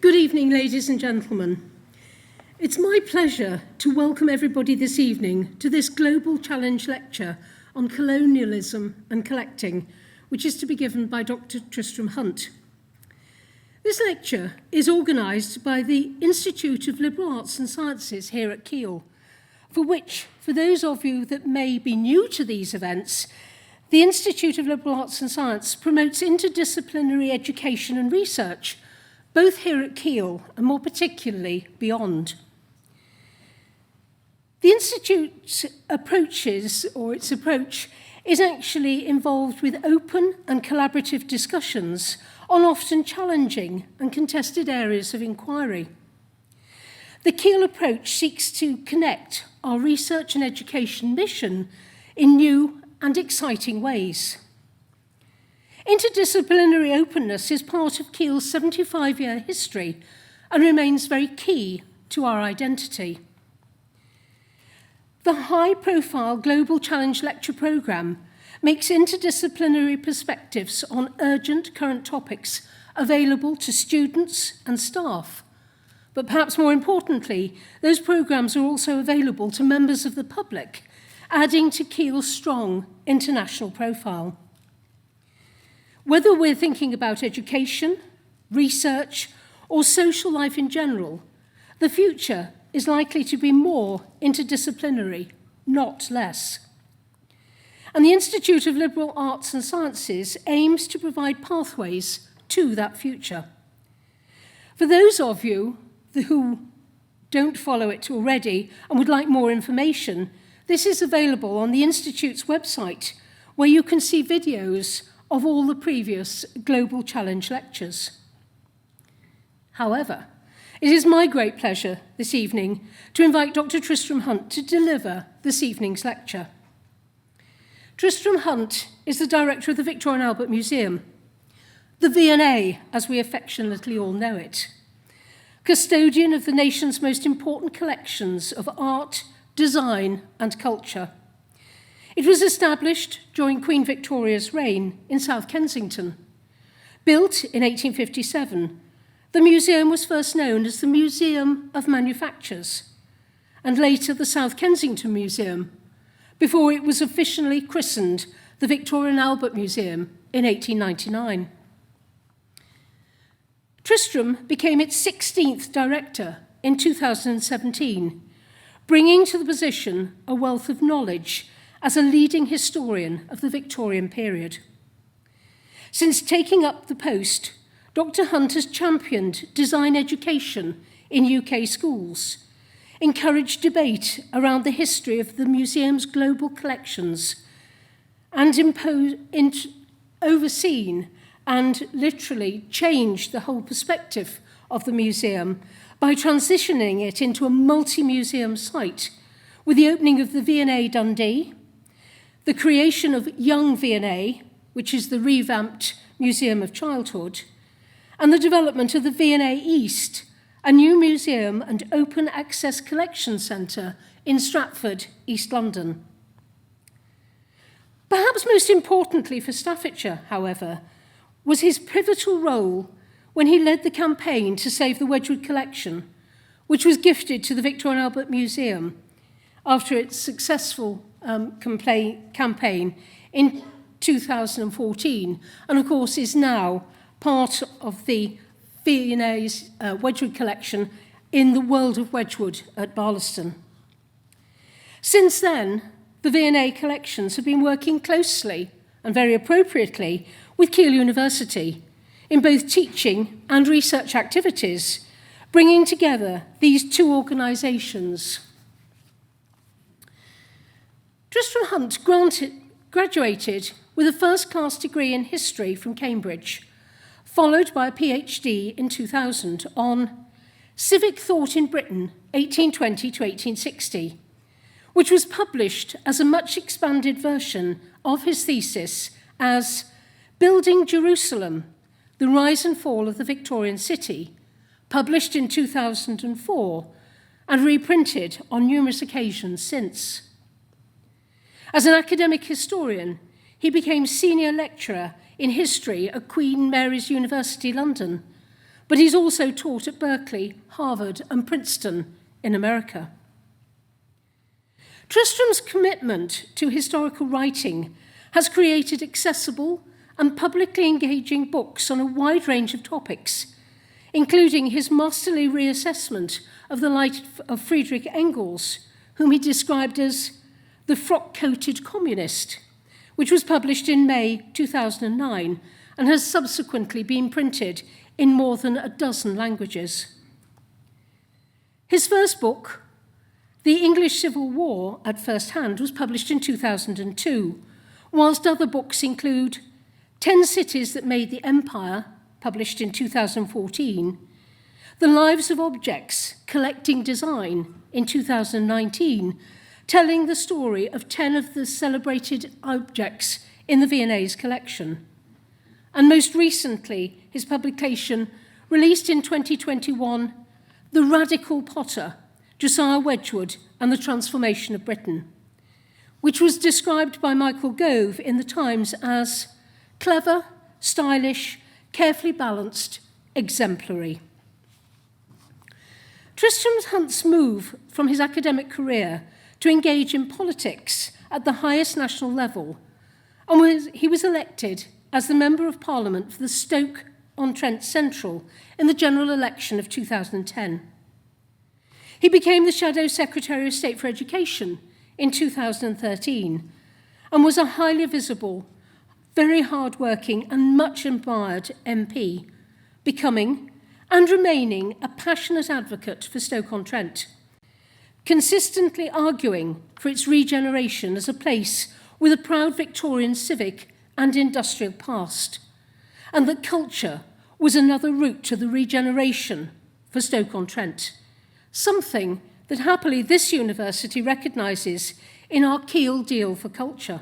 Good evening, ladies and gentlemen. It's my pleasure to welcome everybody this evening to this Global Challenge lecture on colonialism and collecting, which is to be given by Dr. Tristram Hunt. This lecture is organised by the Institute of Liberal Arts and Sciences here at Keele, for which, for those of you that may be new to these events, the Institute of Liberal Arts and Science promotes interdisciplinary education and research, both here at Keele and more particularly beyond. The Institute's approach is actually involved with open and collaborative discussions on often challenging and contested areas of inquiry. The Keele approach seeks to connect our research and education mission in new and exciting ways. Interdisciplinary openness is part of Keele's 75-year history and remains very key to our identity. The high-profile Global Challenge lecture programme makes interdisciplinary perspectives on urgent current topics available to students and staff. But perhaps more importantly, those programmes are also available to members of the public, adding to Keele's strong international profile. Whether we're thinking about education, research, or social life in general, the future is likely to be more interdisciplinary, not less. And the Institute of Liberal Arts and Sciences aims to provide pathways to that future. For those of you who don't follow it already and would like more information, this is available on the Institute's website, where you can see videos of all the previous Global Challenge lectures. However, it is my great pleasure this evening to invite Dr. Tristram Hunt to deliver this evening's lecture. Tristram Hunt is the director of the Victoria and Albert Museum, the V&A, as we affectionately all know it, custodian of the nation's most important collections of art, design, and culture. It was established during Queen Victoria's reign in South Kensington. Built in 1857, the museum was first known as the Museum of Manufactures, and later the South Kensington Museum, before it was officially christened the Victoria and Albert Museum in 1899. Tristram became its 16th director in 2017, bringing to the position a wealth of knowledge as a leading historian of the Victorian period. Since taking up the post, Dr. Hunt has championed design education in UK schools, encouraged debate around the history of the museum's global collections, and overseen and literally changed the whole perspective of the museum by transitioning it into a multi-museum site with the opening of the V&A Dundee, the creation of Young V&A, which is the revamped Museum of Childhood, and the development of the V&A East, a new museum and open access collection centre in Stratford, East London. Perhaps most importantly for Staffordshire, however, was his pivotal role when he led the campaign to save the Wedgwood collection, which was gifted to the Victoria and Albert Museum after its successful campaign in 2014, and of course is now part of the V&A's Wedgwood collection in the World of Wedgwood at Barlaston. Since then, the V&A collections have been working closely and very appropriately with Keele University in both teaching and research activities, bringing together these two organisations. Tristram Hunt graduated with a first-class degree in history from Cambridge, followed by a PhD in 2000 on Civic Thought in Britain, 1820 to 1860, which was published as a much expanded version of his thesis as Building Jerusalem, The Rise and Fall of the Victorian City, published in 2004 and reprinted on numerous occasions since. As an academic historian, he became senior lecturer in history at Queen Mary's University, London, but he's also taught at Berkeley, Harvard, and Princeton in America. Tristram's commitment to historical writing has created accessible and publicly engaging books on a wide range of topics, including his masterly reassessment of the life of Friedrich Engels, whom he described as the frock-coated communist, which was published in May 2009 and has subsequently been printed in more than a dozen languages. His first book, The English Civil War at First Hand, was published in 2002, whilst other books include 10 Cities That Made the Empire, published in 2014, The Lives of Objects, Collecting Design in 2019, telling the story of 10 of the celebrated objects in the V&A's collection. And most recently, his publication, released in 2021, The Radical Potter, Josiah Wedgwood and the Transformation of Britain, which was described by Michael Gove in The Times as clever, stylish, carefully balanced, exemplary. Tristram Hunt's move from his academic career to engage in politics at the highest national level, and he was elected as the Member of Parliament for the Stoke-on-Trent Central in the general election of 2010. He became the Shadow Secretary of State for Education in 2013 and was a highly visible, very hard-working and much admired MP, becoming and remaining a passionate advocate for Stoke-on-Trent, consistently arguing for its regeneration as a place with a proud Victorian civic and industrial past, and that culture was another route to the regeneration for Stoke-on-Trent, something that happily this university recognises in our Kiel Deal for Culture.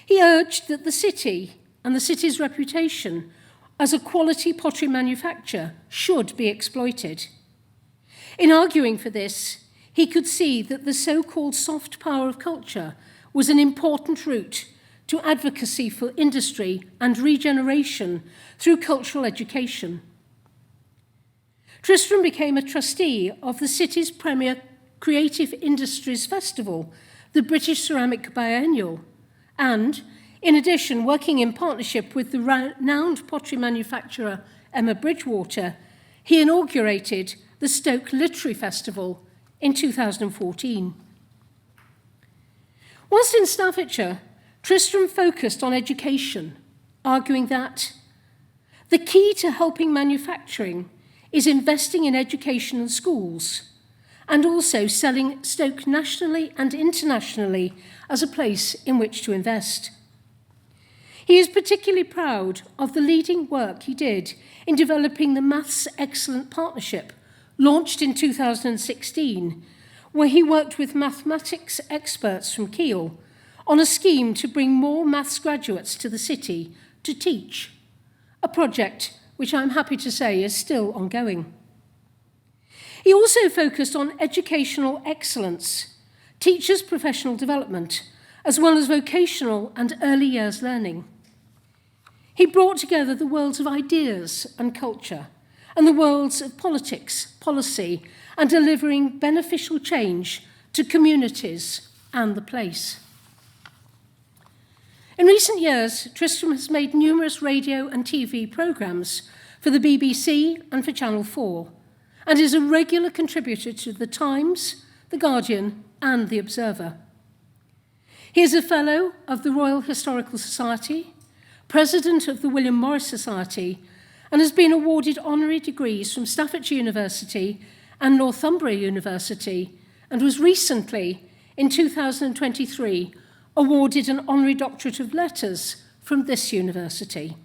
He urged that the city and the city's reputation as a quality pottery manufacturer should be exploited. In arguing for this, he could see that the so-called soft power of culture was an important route to advocacy for industry and regeneration through cultural education. Tristram became a trustee of the city's premier creative industries festival, the British Ceramic Biennial, and, in addition, working in partnership with the renowned pottery manufacturer Emma Bridgewater, he inaugurated the Stoke Literary Festival in 2014. Whilst in Staffordshire, Tristram focused on education, arguing that the key to helping manufacturing is investing in education and schools, and also selling Stoke nationally and internationally as a place in which to invest. He is particularly proud of the leading work he did in developing the Maths Excellent Partnership, launched in 2016, where he worked with mathematics experts from Kiel on a scheme to bring more maths graduates to the city to teach, a project which I'm happy to say is still ongoing. He also focused on educational excellence, teachers' professional development, as well as vocational and early years learning. He brought together the worlds of ideas and culture and the worlds of politics, policy, and delivering beneficial change to communities and the place. In recent years, Tristram has made numerous radio and TV programmes for the BBC and for Channel 4, and is a regular contributor to The Times, The Guardian, and The Observer. He is a Fellow of the Royal Historical Society, President of the William Morris Society, and has been awarded honorary degrees from Staffordshire University and Northumbria University, and was recently, in 2023, awarded an honorary doctorate of letters from this university.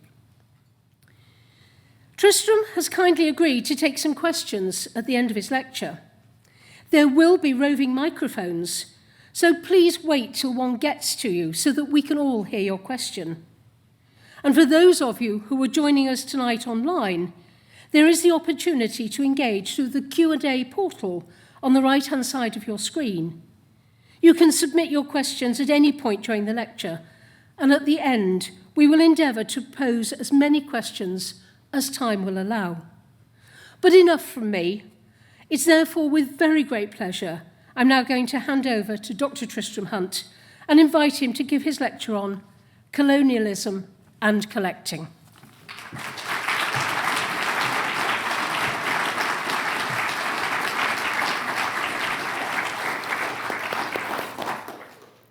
Tristram has kindly agreed to take some questions at the end of his lecture. There will be roving microphones, so please wait till one gets to you so that we can all hear your question. And for those of you who are joining us tonight online, there is the opportunity to engage through the Q&A portal on the right-hand side of your screen. You can submit your questions at any point during the lecture, and at the end, we will endeavour to pose as many questions as time will allow. But enough from me. It's therefore with very great pleasure I'm now going to hand over to Dr. Tristram Hunt and invite him to give his lecture on colonialism and collecting.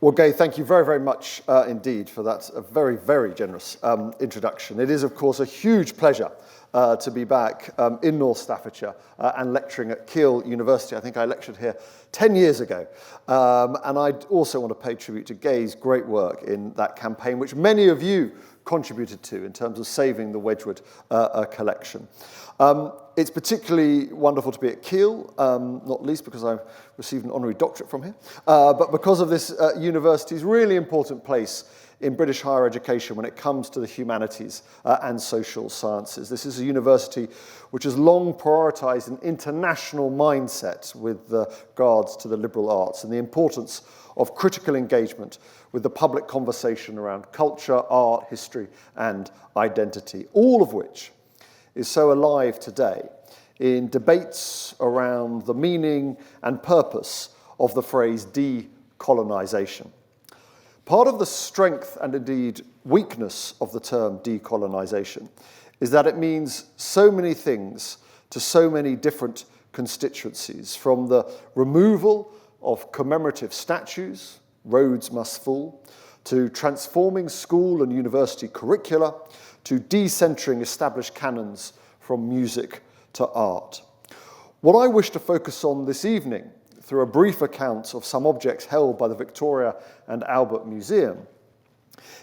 Well, Gay, thank you very, very much indeed for that very, very generous introduction. It is, of course, a huge pleasure to be back in North Staffordshire and lecturing at Keele University. I think I lectured here 10 years ago. And I also want to pay tribute to Gay's great work in that campaign, which many of you contributed to in terms of saving the Wedgwood collection. It's particularly wonderful to be at Keele, not least because I've received an honorary doctorate from here, but because of this university's really important place in British higher education when it comes to the humanities and social sciences. This is a university which has long prioritised an international mindset with regards to the liberal arts and the importance of critical engagement with the public conversation around culture, art, history, and identity, all of which is so alive today in debates around the meaning and purpose of the phrase decolonisation. Part of the strength and indeed weakness of the term decolonisation is that it means so many things to so many different constituencies, from the removal of commemorative statues, roads must fall, to transforming school and university curricula, to decentering established canons from music to art. What I wish to focus on this evening, through a brief account of some objects held by the Victoria and Albert Museum,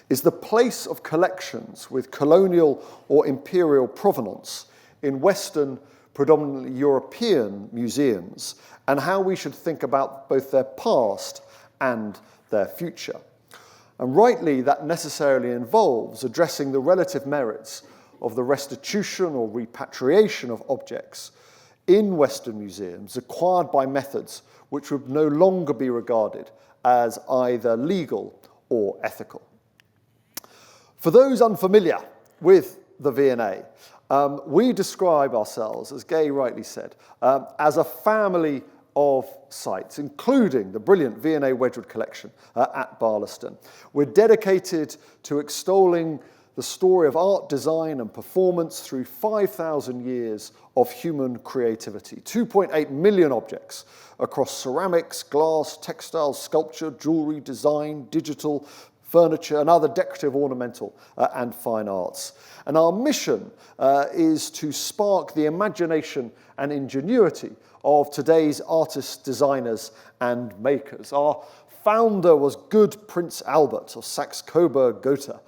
is the place of collections with colonial or imperial provenance in Western, predominantly European museums, and how we should think about both their past and their future. And rightly, that necessarily involves addressing the relative merits of the restitution or repatriation of objects in Western museums acquired by methods which would no longer be regarded as either legal or ethical. For those unfamiliar with the V&A, we describe ourselves, as Gay rightly said, as a family of sites, including the brilliant V&A Wedgwood collection at Barlaston. We're dedicated to extolling the story of art, design and performance through 5,000 years of human creativity. 2.8 million objects across ceramics, glass, textiles, sculpture, jewellery, design, digital, furniture and other decorative, ornamental and fine arts. And our mission is to spark the imagination and ingenuity of today's artists, designers and makers. Our founder was good Prince Albert of Saxe-Coburg-Gotha,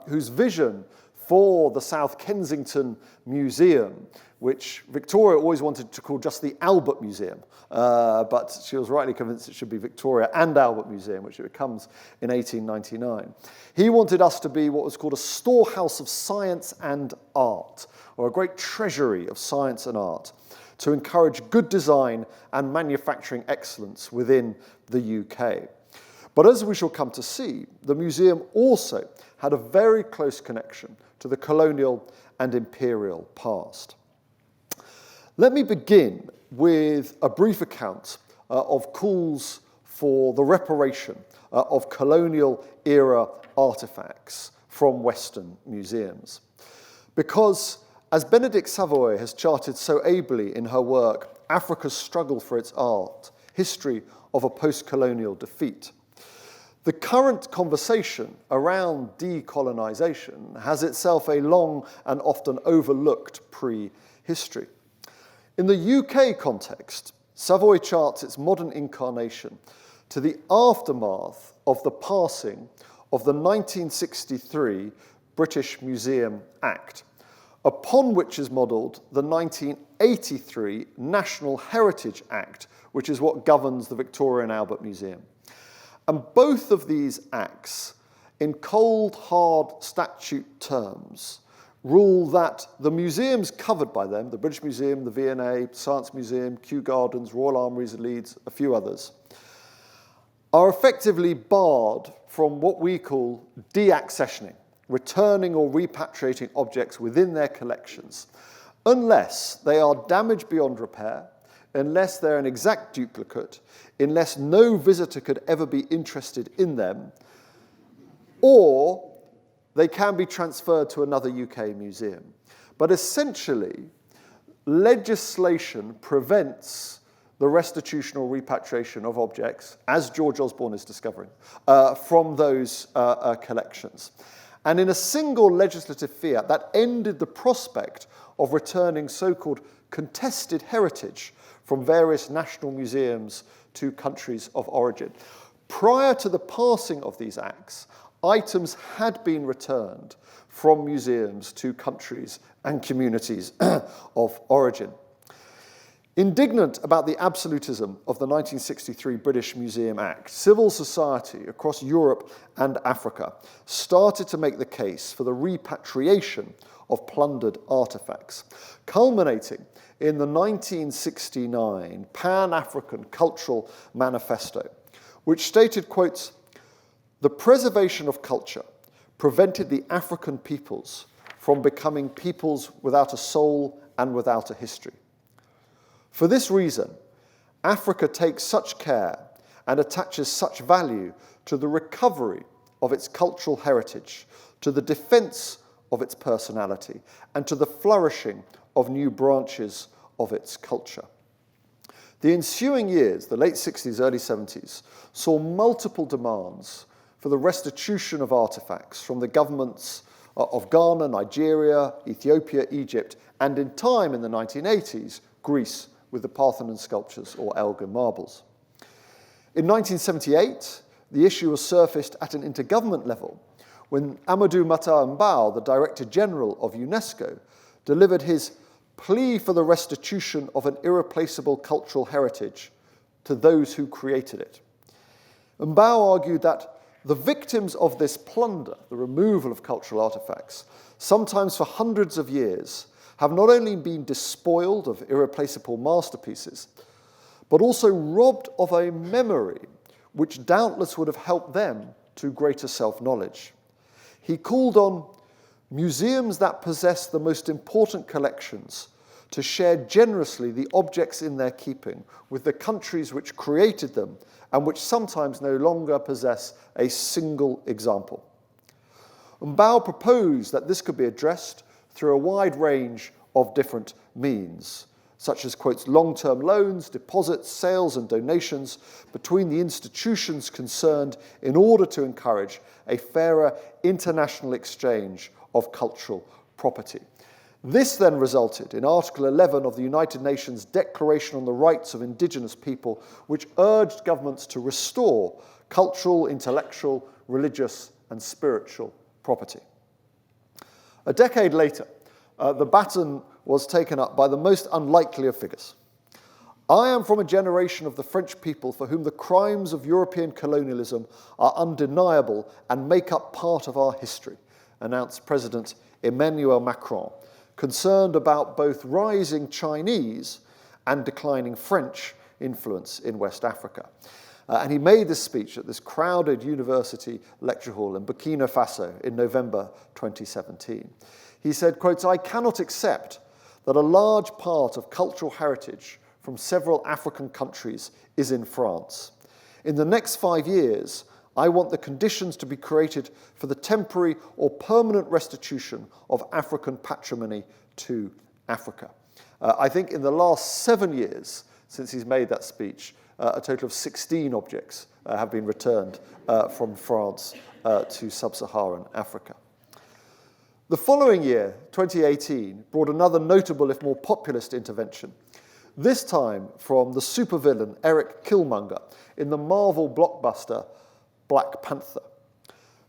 whose vision for the South Kensington Museum, which Victoria always wanted to call just the Albert Museum, but she was rightly convinced it should be Victoria and Albert Museum, which it becomes in 1899. He wanted us to be what was called a storehouse of science and art, or a great treasury of science and art, to encourage good design and manufacturing excellence within the UK. But as we shall come to see, the museum also had a very close connection to the colonial and imperial past. Let me begin with a brief account of calls for the reparation of colonial-era artefacts from Western museums. Because, as Benedict Savoy has charted so ably in her work, Africa's Struggle for its Art, History of a Post-Colonial Defeat, the current conversation around decolonisation has itself a long and often overlooked pre-history. In the UK context, Savoy charts its modern incarnation to the aftermath of the passing of the 1963 British Museum Act, upon which is modelled the 1983 National Heritage Act, which is what governs the Victoria and Albert Museum. And both of these acts, in cold, hard statute terms, rule that the museums covered by them, the British Museum, the V&A, Science Museum, Kew Gardens, Royal Armouries of Leeds, a few others, are effectively barred from what we call deaccessioning returning or repatriating objects within their collections, unless they are damaged beyond repair, unless they're an exact duplicate, unless no visitor could ever be interested in them, or they can be transferred to another UK museum. But essentially, legislation prevents the restitution or repatriation of objects, as George Osborne is discovering, from those collections. And in a single legislative fiat, that ended the prospect of returning so-called contested heritage from various national museums to countries of origin. Prior to the passing of these acts, items had been returned from museums to countries and communities of origin. Indignant about the absolutism of the 1963 British Museum Act, civil society across Europe and Africa started to make the case for the repatriation of plundered artifacts, culminating in the 1969 Pan-African Cultural Manifesto, which stated, quotes, "The preservation of culture prevented the African peoples from becoming peoples without a soul and without a history. For this reason, Africa takes such care and attaches such value to the recovery of its cultural heritage, to the defense of its personality, and to the flourishing of new branches of its culture." The ensuing years, the late 60s, early 70s, saw multiple demands for the restitution of artifacts from the governments of Ghana, Nigeria, Ethiopia, Egypt, and in time in the 1980s, Greece, with the Parthenon sculptures or Elgin marbles. In 1978, the issue was surfaced at an intergovernment level when Amadou Matar Mbao, the Director General of UNESCO, delivered his plea for the restitution of an irreplaceable cultural heritage to those who created it. Mbao argued that the victims of this plunder, the removal of cultural artifacts, sometimes for hundreds of years, have not only been despoiled of irreplaceable masterpieces, but also robbed of a memory which doubtless would have helped them to greater self-knowledge. He called on museums that possess the most important collections to share generously the objects in their keeping with the countries which created them and which sometimes no longer possess a single example. Mbao proposed that this could be addressed through a wide range of different means, such as, quotes, long-term loans, deposits, sales and donations between the institutions concerned in order to encourage a fairer international exchange of cultural property. This then resulted in Article 11 of the United Nations Declaration on the Rights of Indigenous People, which urged governments to restore cultural, intellectual, religious and spiritual property. A decade later, the baton was taken up by the most unlikely of figures. "I am from a generation of the French people for whom the crimes of European colonialism are undeniable and make up part of our history," announced President Emmanuel Macron, concerned about both rising Chinese and declining French influence in West Africa. And he made this speech at this crowded university lecture hall in Burkina Faso in November 2017. He said, quotes, "I cannot accept that a large part of cultural heritage from several African countries is in France. In the next 5 years, I want the conditions to be created for the temporary or permanent restitution of African patrimony to Africa." I think in the last 7 years since he's made that speech, a total of 16 objects have been returned from France to sub-Saharan Africa. The following year, 2018, brought another notable, if more populist, intervention, this time from the supervillain Eric Killmonger in the Marvel blockbuster Black Panther.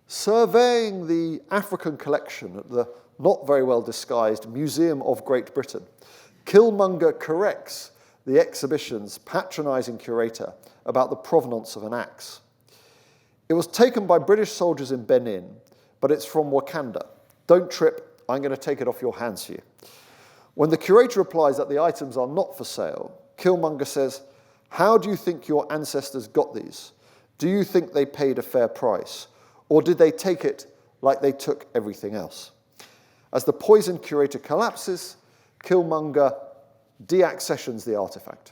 Surveying the African collection at the not very well disguised Museum of Great Britain, Killmonger corrects the exhibition's patronizing curator about the provenance of an axe. "It was taken by British soldiers in Benin, but it's from Wakanda. Don't trip, I'm going to take it off your hands for you." When the curator replies that the items are not for sale, Killmonger says, "How do you think your ancestors got these? Do you think they paid a fair price? Or did they take it like they took everything else. As the poison curator collapses, Killmonger deaccessions the artifact.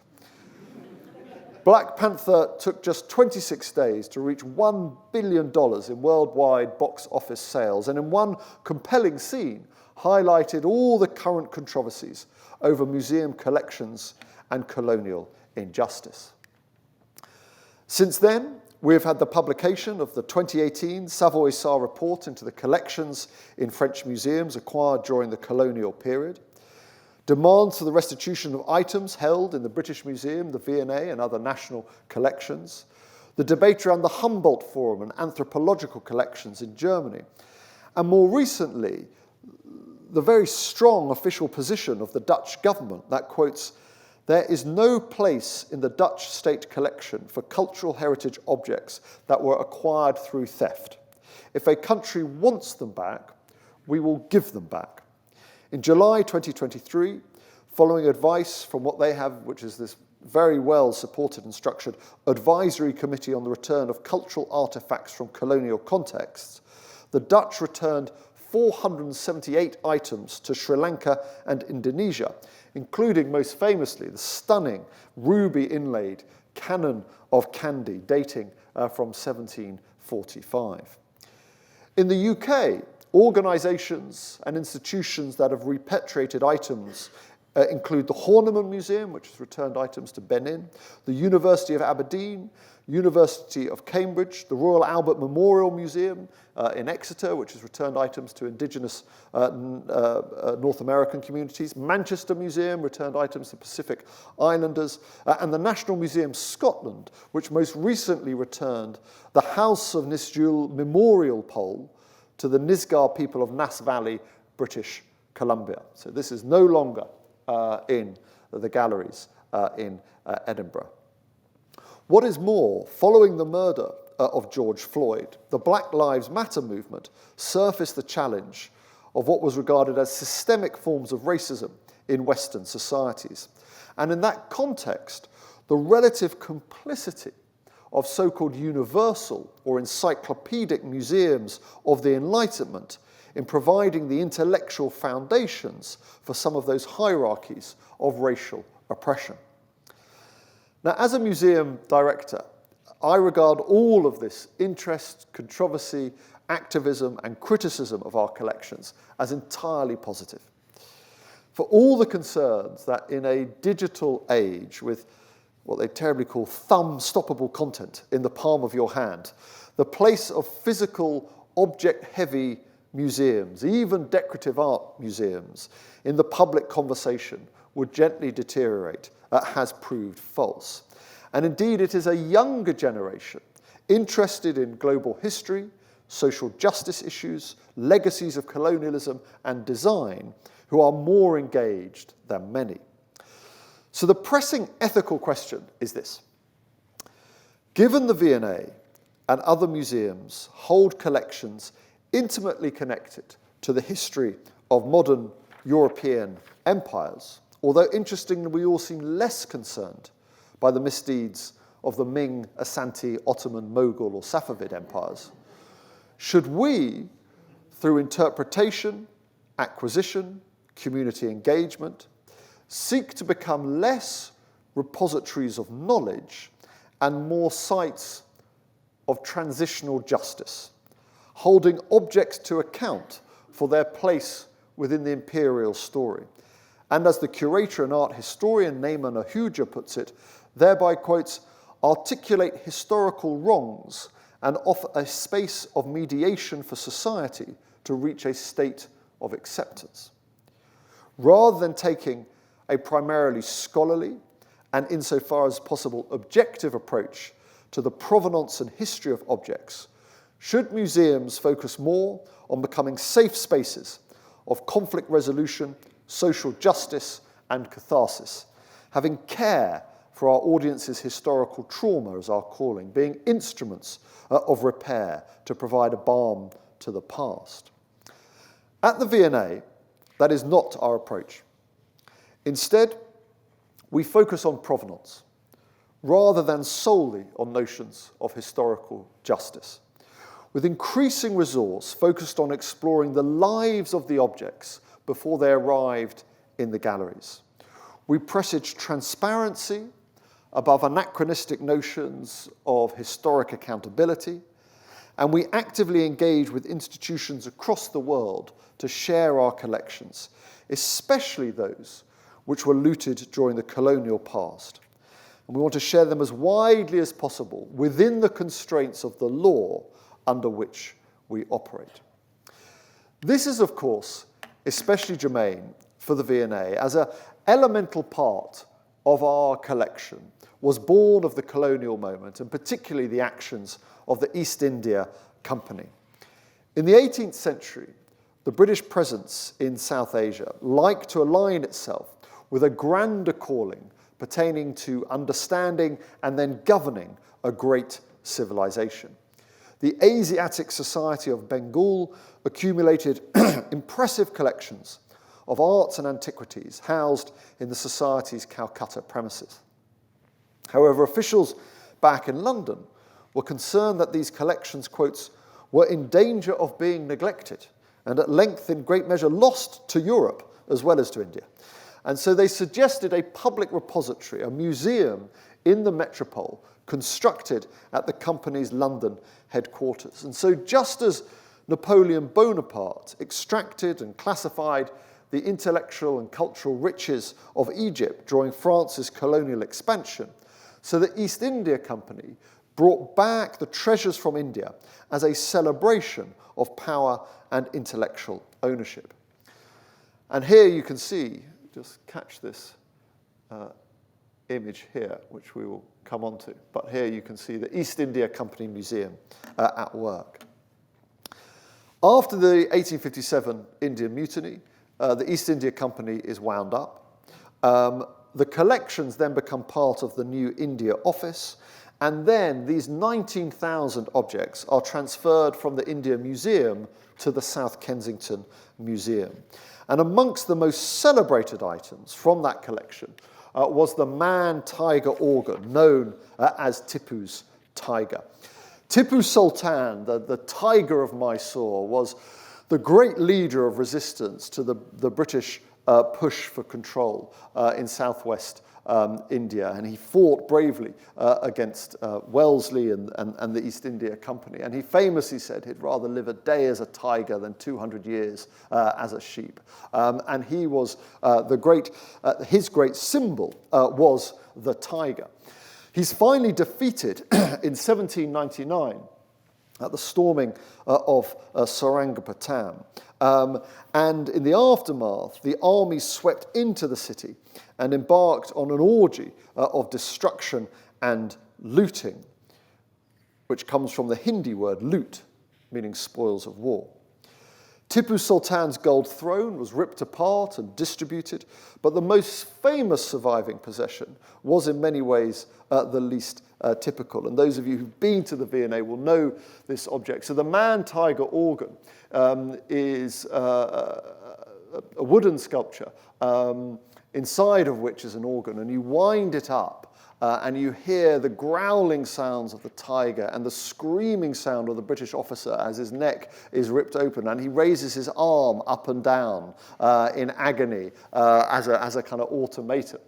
Black Panther took just 26 days to reach $1 billion in worldwide box office sales, and in one compelling scene highlighted all the current controversies over museum collections and colonial injustice. Since then, we have had the publication of the 2018 Savoy-Sarr report into the collections in French museums acquired during the colonial period, demands for the restitution of items held in the British Museum, the V&A, and other national collections, the debate around the Humboldt Forum and anthropological collections in Germany, and more recently, the very strong official position of the Dutch government that quotes, "There is no place in the Dutch state collection for cultural heritage objects that were acquired through theft. If a country wants them back, we will give them back." In July 2023, following advice from what they have, which is this very well supported and structured advisory committee on the return of cultural artifacts from colonial contexts, the Dutch returned 478 items to Sri Lanka and Indonesia, including most famously the stunning ruby-inlaid Canon of Kandy dating from 1745. In the UK, organisations and institutions that have repatriated items include the Horniman Museum, which has returned items to Benin, the University of Aberdeen, University of Cambridge, the Royal Albert Memorial Museum in Exeter, which has returned items to indigenous North American communities, Manchester Museum returned items to Pacific Islanders, and the National Museum Scotland, which most recently returned the House of Nisjul Memorial Pole to the Nisgar people of Nass Valley, British Columbia. So this is no longer in the galleries in Edinburgh. What is more, following the murder of George Floyd, the Black Lives Matter movement surfaced the challenge of what was regarded as systemic forms of racism in Western societies. And in that context, the relative complicity of so-called universal or encyclopedic museums of the Enlightenment in providing the intellectual foundations for some of those hierarchies of racial oppression. Now, as a museum director, I regard all of this interest, controversy, activism, and criticism of our collections as entirely positive. For all the concerns that in a digital age with what they terribly call thumb-stoppable content in the palm of your hand, the place of physical, object-heavy museums, even decorative art museums, in the public conversation would gently deteriorate, has proved false. And indeed, it is a younger generation interested in global history, social justice issues, legacies of colonialism, and design who are more engaged than many. So the pressing ethical question is this. Given the V&A and other museums hold collections intimately connected to the history of modern European empires, although interestingly we all seem less concerned by the misdeeds of the Ming, Asante, Ottoman, Mughal or Safavid empires, should we, through interpretation, acquisition, community engagement, seek to become less repositories of knowledge and more sites of transitional justice, holding objects to account for their place within the imperial story? And as the curator and art historian Neyman Ahuja puts it, thereby, quotes, articulate historical wrongs and offer a space of mediation for society to reach a state of acceptance. Rather than taking a primarily scholarly and insofar as possible objective approach to the provenance and history of objects, should museums focus more on becoming safe spaces of conflict resolution, social justice, and catharsis, having care for our audience's historical trauma as our calling, being instruments of repair to provide a balm to the past. At the V&A, that is not our approach. Instead, we focus on provenance, rather than solely on notions of historical justice. with increasing resource focused on exploring the lives of the objects before they arrived in the galleries. We presage transparency above anachronistic notions of historic accountability, and we actively engage with institutions across the world to share our collections, especially those which were looted during the colonial past. And we want to share them as widely as possible within the constraints of the law under which we operate. This is, of course, especially germane for the V&A, as an elemental part of our collection was born of the colonial moment, and particularly the actions of the East India Company. In the 18th century, the British presence in South Asia liked to align itself with a grander calling pertaining to understanding and then governing a great civilization. The Asiatic Society of Bengal accumulated impressive collections of arts and antiquities housed in the Society's Calcutta premises. However, officials back in London were concerned that these collections, quotes, were in danger of being neglected and at length in great measure lost to Europe as well as to India. And so they suggested a public repository, a museum in the metropole, constructed at the company's London headquarters. And so just as Napoleon Bonaparte extracted and classified the intellectual and cultural riches of Egypt during France's colonial expansion, so the East India Company brought back the treasures from India as a celebration of power and intellectual ownership. And here you can see, just catch this image here, which we will come on to, but here you can see the East India Company Museum at work. After the 1857 Indian Mutiny, the East India Company is wound up. The collections then become part of the new India Office, and then these 19,000 objects are transferred from the India Museum to the South Kensington Museum. And amongst the most celebrated items from that collection was the man-tiger organ, known as Tipu's tiger. Tipu Sultan, the tiger of Mysore, was the great leader of resistance to the British push for control in southwest India, and he fought bravely against Wellesley and the East India Company. And he famously said he'd rather live a day as a tiger than 200 years as a sheep. And he was his great symbol was the tiger. He's finally defeated in 1799 at the storming of Sarangapattan. And in the aftermath, the army swept into the city and embarked on an orgy of destruction and looting, which comes from the Hindi word loot, meaning spoils of war. Tipu Sultan's gold throne was ripped apart and distributed, but the most famous surviving possession was in many ways the least typical. And those of you who've been to the V&A will know this object. So the man-tiger organ is a wooden sculpture inside of which is an organ, and you wind it up and you hear the growling sounds of the tiger and the screaming sound of the British officer as his neck is ripped open, and he raises his arm up and down in agony as a kind of automaton.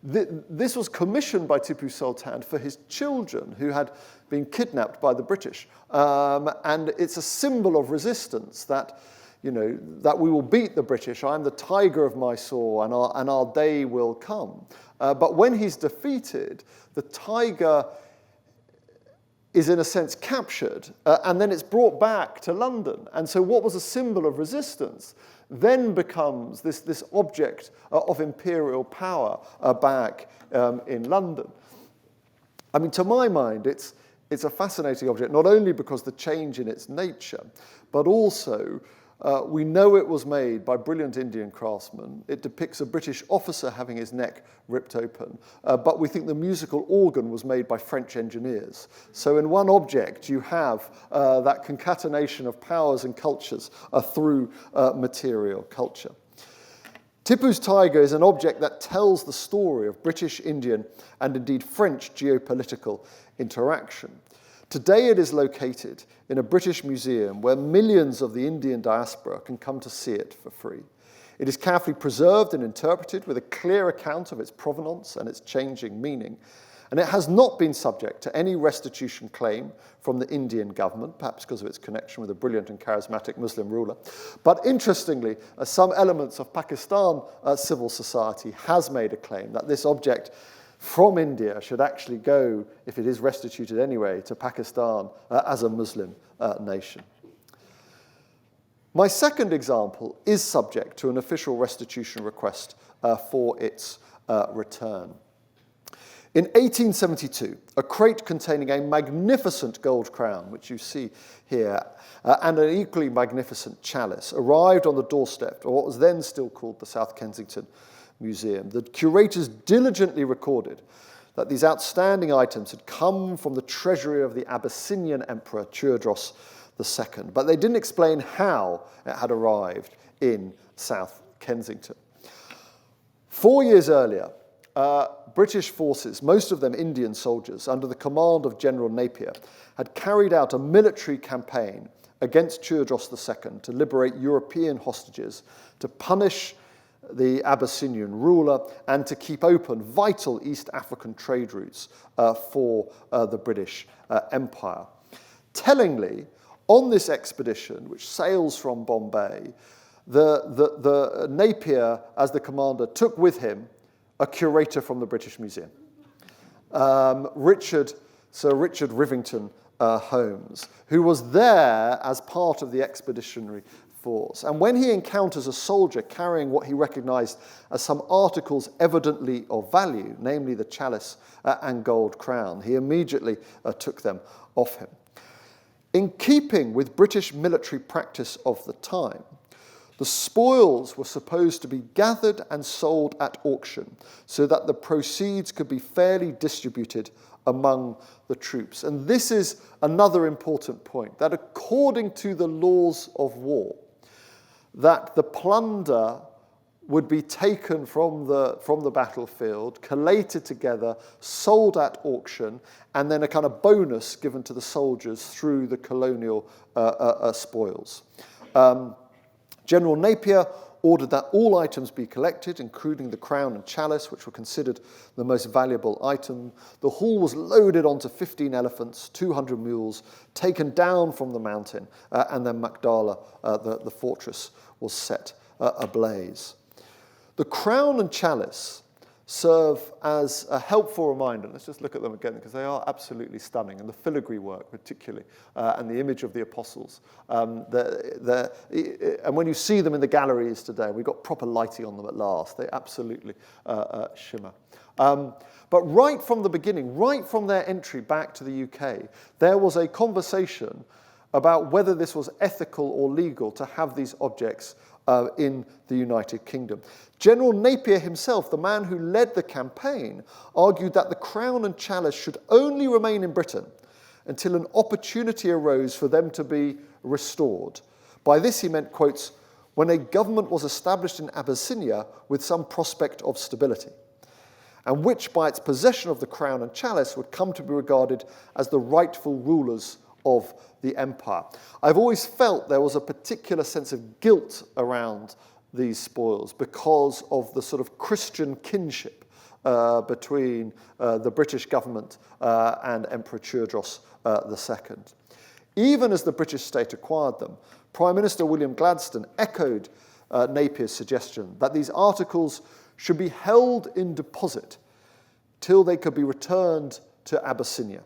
This was commissioned by Tipu Sultan for his children who had been kidnapped by the British. And it's a symbol of resistance that, that we will beat the British. I'm the tiger of Mysore, and our day will come. But when he's defeated, the tiger is in a sense captured, and then it's brought back to London. And so what was a symbol of resistance then becomes this object of imperial power back in London. I mean, to my mind, it's a fascinating object, not only because the change in its nature, but also we know it was made by brilliant Indian craftsmen. It depicts a British officer having his neck ripped open, but we think the musical organ was made by French engineers. So in one object, you have that concatenation of powers and cultures through material culture. Tipu's tiger is an object that tells the story of British, Indian, and indeed French geopolitical interaction. Today it is located in a British museum where millions of the Indian diaspora can come to see it for free. It is carefully preserved and interpreted with a clear account of its provenance and its changing meaning, and it has not been subject to any restitution claim from the Indian government, perhaps because of its connection with a brilliant and charismatic Muslim ruler. But interestingly, some elements of Pakistan civil society has made a claim that this object from India should actually go, if it is restituted anyway, to Pakistan as a Muslim nation. My second example is subject to an official restitution request for its return. In 1872, a crate containing a magnificent gold crown, which you see here, and an equally magnificent chalice, arrived on the doorstep of what was then still called the South Kensington Museum. The curators diligently recorded that these outstanding items had come from the treasury of the Abyssinian emperor Tewodros II, but they didn't explain how it had arrived in South Kensington. 4 years earlier, British forces, most of them Indian soldiers, under the command of General Napier, had carried out a military campaign against Tewodros II to liberate European hostages, to punish the Abyssinian ruler, and to keep open vital East African trade routes for the British Empire. Tellingly, on this expedition, which sails from Bombay, the Napier, as the commander, took with him a curator from the British Museum, Sir Richard Rivington Holmes, who was there as part of the expeditionary force. And when he encounters a soldier carrying what he recognized as some articles evidently of value, namely the chalice and gold crown, he immediately took them off him. In keeping with British military practice of the time, the spoils were supposed to be gathered and sold at auction so that the proceeds could be fairly distributed among the troops. And this is another important point, that according to the laws of war, that the plunder would be taken from the battlefield, collated together, sold at auction, and then a kind of bonus given to the soldiers through the colonial spoils. General Napier ordered that all items be collected, including the crown and chalice, which were considered the most valuable item. The haul was loaded onto 15 elephants, 200 mules, taken down from the mountain, and then Magdala, the fortress, was set ablaze. The crown and chalice serve as a helpful reminder. Let's just look at them again, because they are absolutely stunning, and the filigree work particularly, and the image of the apostles. And when you see them in the galleries today, we've got proper lighting on them at last. They absolutely shimmer. But right from the beginning, right from their entry back to the UK, there was a conversation about whether this was ethical or legal to have these objects in the United Kingdom. General Napier himself, the man who led the campaign, argued that the crown and chalice should only remain in Britain until an opportunity arose for them to be restored. By this he meant, quotes, when a government was established in Abyssinia with some prospect of stability, and which by its possession of the crown and chalice would come to be regarded as the rightful rulers of the empire. I've always felt there was a particular sense of guilt around these spoils because of the sort of Christian kinship between the British government and Emperor Tewodros II. Even as the British state acquired them, Prime Minister William Gladstone echoed Napier's suggestion that these articles should be held in deposit till they could be returned to Abyssinia,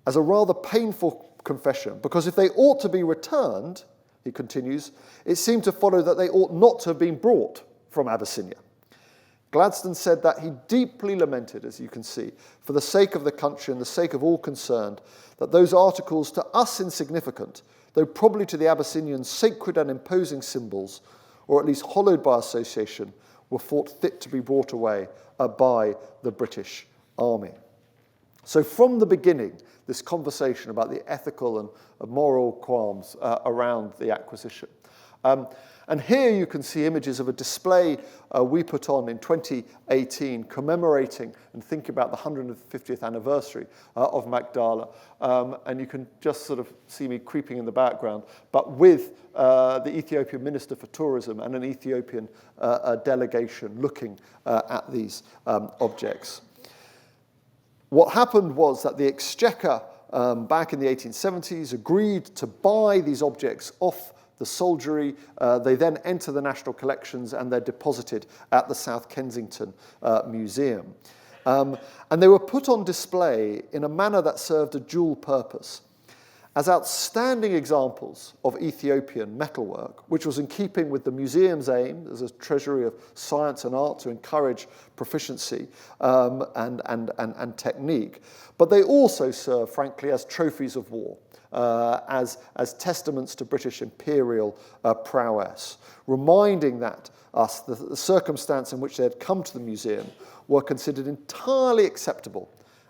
as a rather painful confession, because if they ought to be returned, he continues, it seemed to follow that they ought not to have been brought from Abyssinia. Gladstone said that he deeply lamented, as you can see, for the sake of the country and the sake of all concerned, that those articles, to us insignificant, though probably to the Abyssinians sacred and imposing symbols, or at least hallowed by association, were thought fit to be brought away by the British army. So from the beginning, this conversation about the ethical and moral qualms around the acquisition And here you can see images of a display we put on in 2018 commemorating and thinking about the 150th anniversary of Magdala. And you can just sort of see me creeping in the background, but with the Ethiopian Minister for Tourism and an Ethiopian delegation looking at these objects. What happened was that the Exchequer back in the 1870s agreed to buy these objects off the soldiery. They then enter the national collections and they're deposited at the South Kensington Museum. And they were put on display in a manner that served a dual purpose. As outstanding examples of Ethiopian metalwork, which was in keeping with the museum's aim as a treasury of science and art to encourage proficiency and technique, but they also serve, frankly, as trophies of war. As testaments to British imperial prowess, reminding us the circumstance in which they had come to the museum were considered entirely acceptable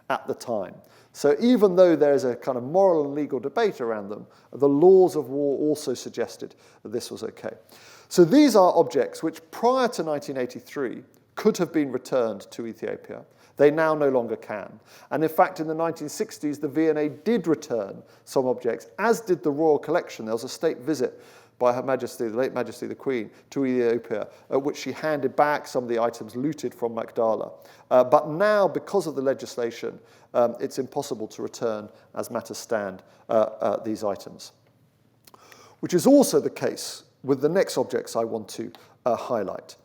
at the time. So even though there's a kind of moral and legal debate around them, the laws of war also suggested that this was okay. So these are objects which prior to 1983 could have been returned to Ethiopia. They now no longer can. And in fact, in the 1960s, the V&A did return some objects, as did the Royal Collection. There was a state visit by Her Majesty, the late Majesty the Queen, to Ethiopia, at which she handed back some of the items looted from Magdala. But now, because of the legislation, it's impossible to return, as matters stand, these items. Which is also the case with the next objects I want to highlight.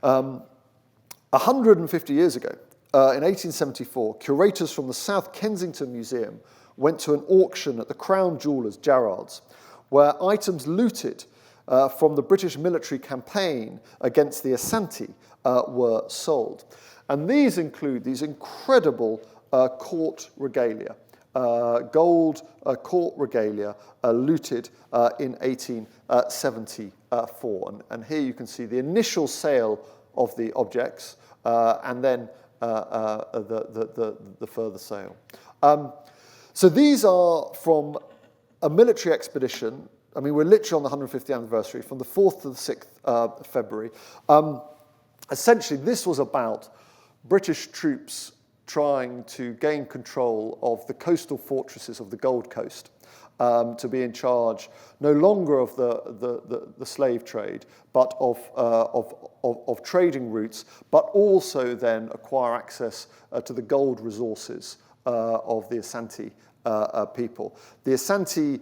150 years ago, in 1874, curators from the South Kensington Museum went to an auction at the Crown Jewellers, Jarrard's, where items looted from the British military campaign against the Asante were sold. And these include these incredible court regalia, gold court regalia looted in 1874. And here you can see the initial sale of the objects and then the further sale. So these are from a military expedition. I mean, we're literally on the 150th anniversary, from the 4th to the 6th February. Essentially, this was about British troops trying to gain control of the coastal fortresses of the Gold Coast, to be in charge no longer of the slave trade, but of trading routes, but also then acquire access to the gold resources of the Asante people. The Asante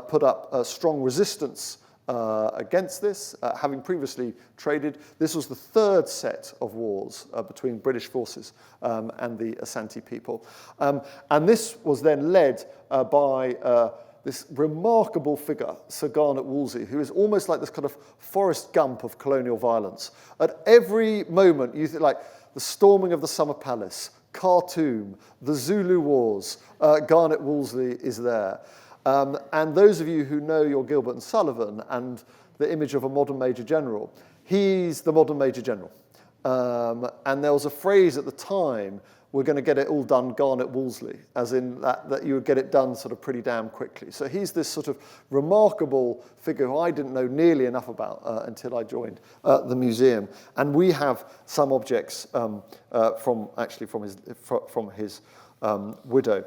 put up a strong resistance against this, having previously traded. This was the third set of wars between British forces and the Asante people. And this was then led by this remarkable figure, Sir Garnet Wolseley, who is almost like this kind of Forrest Gump of colonial violence. At every moment, you think like the storming of the Summer Palace, Khartoum, the Zulu Wars, Garnet Wolseley is there. And those of you who know your Gilbert and Sullivan and the image of a modern Major General, he's the modern Major General. And there was a phrase at the time, we're going to get it all done Garnet Wolseley, as in that you would get it done sort of pretty damn quickly. So he's this sort of remarkable figure who I didn't know nearly enough about until I joined the museum. And we have some objects from his widow.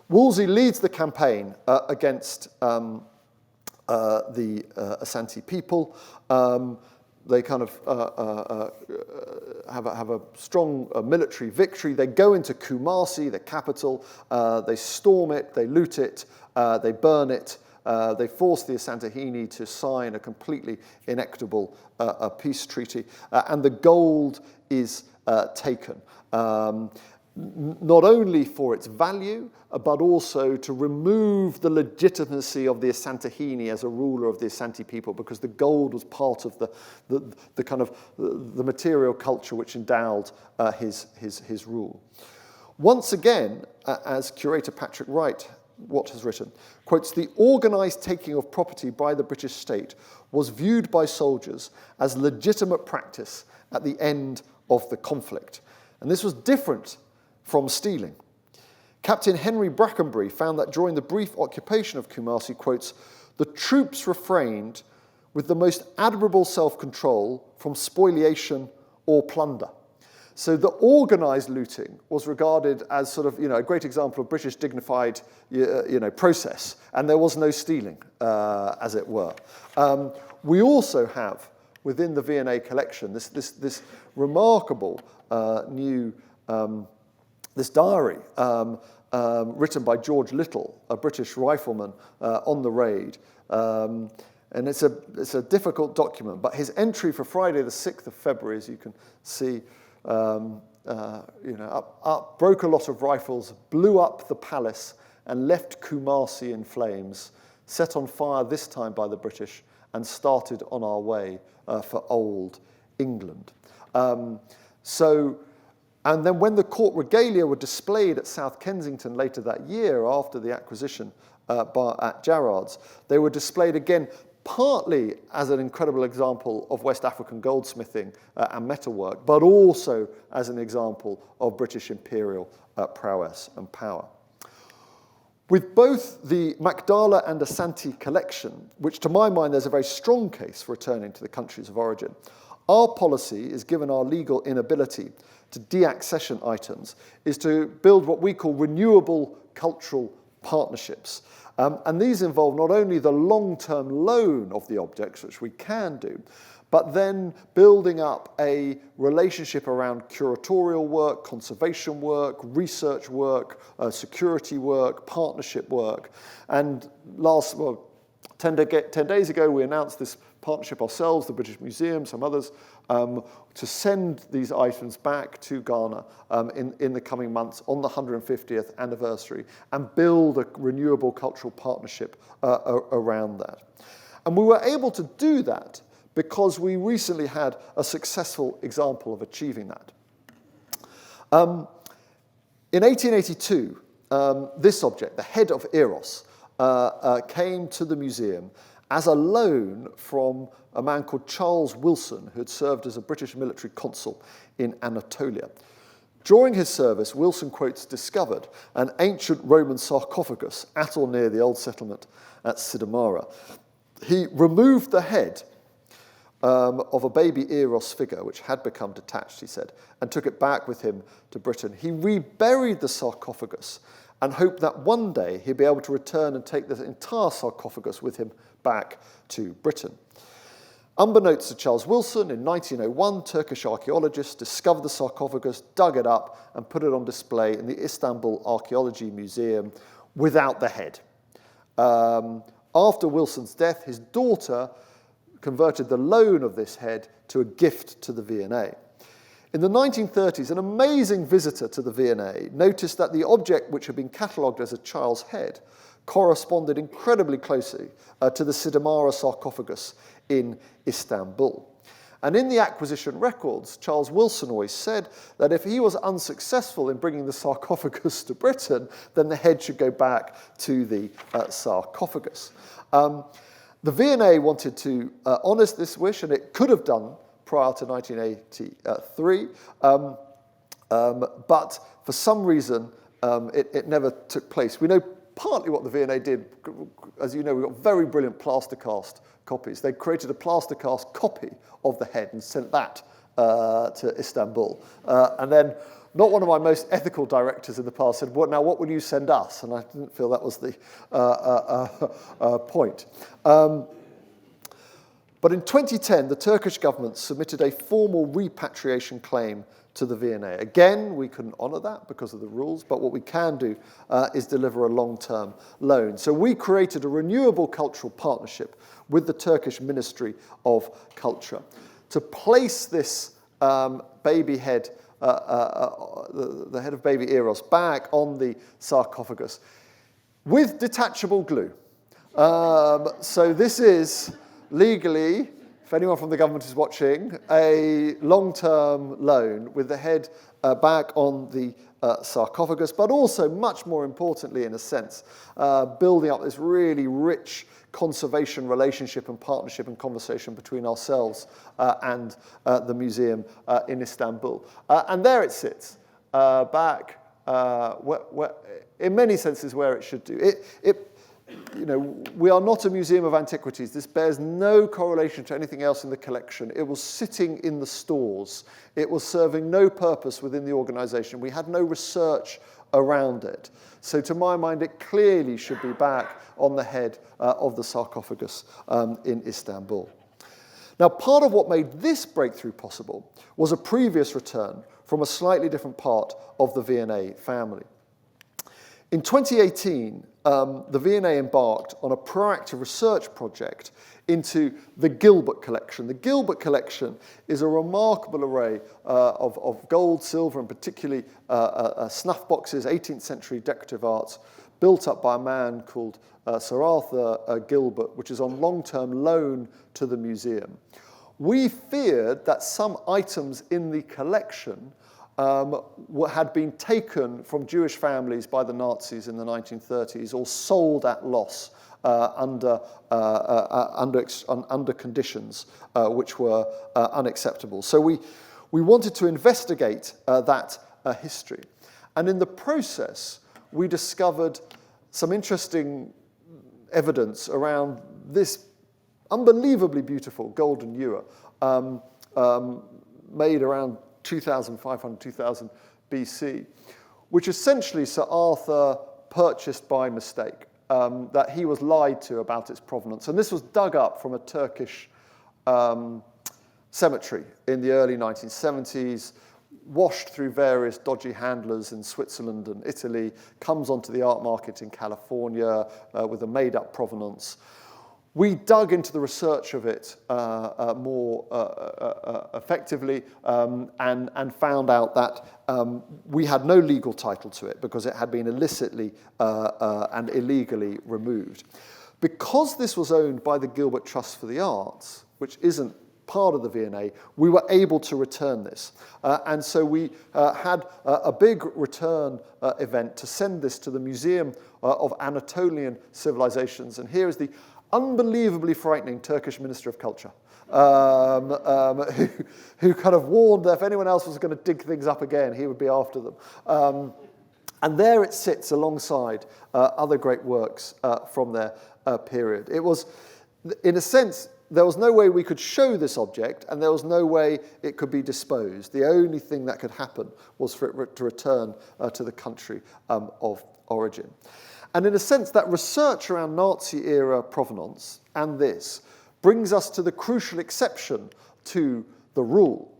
Wolseley leads the campaign against the Asante people. They kind of have a strong military victory. They go into Kumasi, the capital. They storm it, they loot it, they burn it. They force the Asantehene to sign a completely inequitable peace treaty. And the gold is taken. Not only for its value, but also to remove the legitimacy of the Asantehene as a ruler of the Asante people, because the gold was part of the kind of the material culture which endowed his rule. Once again, as curator Patrick Wright has written, quotes, the organised taking of property by the British state was viewed by soldiers as legitimate practice at the end of the conflict. And this was different from stealing. Captain Henry Brackenbury found that during the brief occupation of Kumasi, quotes, the troops refrained with the most admirable self-control from spoliation or plunder. So the organised looting was regarded as sort of, a great example of British dignified, process, and there was no stealing, as it were. We also have, within the V&A collection, this remarkable new, this diary written by George Little, a British rifleman on the raid. And it's a difficult document, but his entry for Friday the 6th of February, as you can see, broke a lot of rifles, blew up the palace, and left Kumasi in flames, set on fire this time by the British, and started on our way for old England. And then when the court regalia were displayed at South Kensington later that year, after the acquisition at Jarrard's, they were displayed again partly as an incredible example of West African goldsmithing and metalwork, but also as an example of British imperial prowess and power. With both the Magdala and Asante collection, which to my mind there's a very strong case for returning to the countries of origin, our policy is, given our legal inability to deaccession items, is to build what we call renewable cultural partnerships. And these involve not only the long-term loan of the objects, which we can do, but then building up a relationship around curatorial work, conservation work, research work, security work, partnership work. And 10 days ago, we announced this partnership ourselves, the British Museum, some others, to send these items back to Ghana in the coming months on the 150th anniversary and build a renewable cultural partnership around that. And we were able to do that because we recently had a successful example of achieving that. In 1882, this object, the head of Eros, came to the museum as a loan from a man called Charles Wilson, who had served as a British military consul in Anatolia. During his service, Wilson, quotes, discovered an ancient Roman sarcophagus at or near the old settlement at Sidamara. He removed the head of a baby Eros figure, which had become detached, he said, and took it back with him to Britain. He reburied the sarcophagus and hoped that one day he'd be able to return and take the entire sarcophagus with him back to Britain. Unbeknownst to Charles Wilson, in 1901, Turkish archaeologists discovered the sarcophagus, dug it up, and put it on display in the Istanbul Archaeology Museum without the head. After Wilson's death, his daughter converted the loan of this head to a gift to the V&A. In the 1930s, an amazing visitor to the V&A noticed that the object, which had been catalogued as a child's head, corresponded incredibly closely to the Sidamara sarcophagus in Istanbul. And in the acquisition records, Charles Wilson always said that if he was unsuccessful in bringing the sarcophagus to Britain, then the head should go back to the sarcophagus. The V&A wanted to honour this wish, and it could have done prior to 1983, but for some reason it never took place. We know partly what the V&A did. As you know, we've got very brilliant plastercast copies. They created a plastercast copy of the head and sent that to Istanbul. And then not one of my most ethical directors in the past said, well, now what will you send us? And I didn't feel that was the point. But in 2010, the Turkish government submitted a formal repatriation claim to the V&A. Again, we couldn't honour that because of the rules, but what we can do is deliver a long-term loan. So we created a renewable cultural partnership with the Turkish Ministry of Culture to place this baby head, the head of baby Eros, back on the sarcophagus with detachable glue. So this is legally, if anyone from the government is watching, a long-term loan with the head back on the sarcophagus, but also, much more importantly, in a sense, building up this really rich conservation relationship and partnership and conversation between ourselves and the museum in Istanbul. And there it sits, back, in many senses, where it should do. we are not a museum of antiquities. This bears no correlation to anything else in the collection. It was sitting in the stores. It was serving no purpose within the organisation. We had no research around it. So to my mind, it clearly should be back on the head of the sarcophagus in Istanbul. Now, part of what made this breakthrough possible was a previous return from a slightly different part of the V&A family. In 2018, the V&A embarked on a proactive research project into the Gilbert collection. The Gilbert collection is a remarkable array of gold, silver, and particularly snuff boxes, 18th century decorative arts, built up by a man called Sir Arthur Gilbert, which is on long-term loan to the museum. We feared that some items in the collection had been taken from Jewish families by the Nazis in the 1930s or sold at loss under conditions which were unacceptable. So we wanted to investigate that history. And in the process, we discovered some interesting evidence around this unbelievably beautiful golden ewer made around 2500, 2000 BC, which essentially Sir Arthur purchased by mistake, that he was lied to about its provenance. And this was dug up from a Turkish cemetery in the early 1970s, washed through various dodgy handlers in Switzerland and Italy, comes onto the art market in California with a made-up provenance. We dug into the research of it more effectively and found out that we had no legal title to it because it had been illicitly and illegally removed. Because this was owned by the Gilbert Trust for the Arts, which isn't part of the V&A, we were able to return this. And so we had a big return event to send this to the Museum of Anatolian Civilizations. And here is the unbelievably frightening Turkish Minister of Culture, who kind of warned that if anyone else was going to dig things up again, he would be after them. And there it sits alongside other great works from their period. It was, in a sense, there was no way we could show this object, and there was no way it could be disposed. The only thing that could happen was for it to return to the country of origin. And in a sense, that research around Nazi-era provenance and this brings us to the crucial exception to the rule,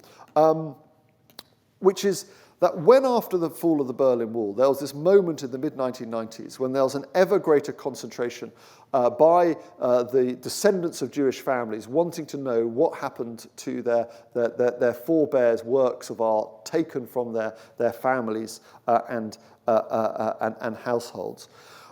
which is that when after the fall of the Berlin Wall, there was this moment in the mid-1990s when there was an ever greater concentration by the descendants of Jewish families wanting to know what happened to their forebears' works of art taken from their families and households.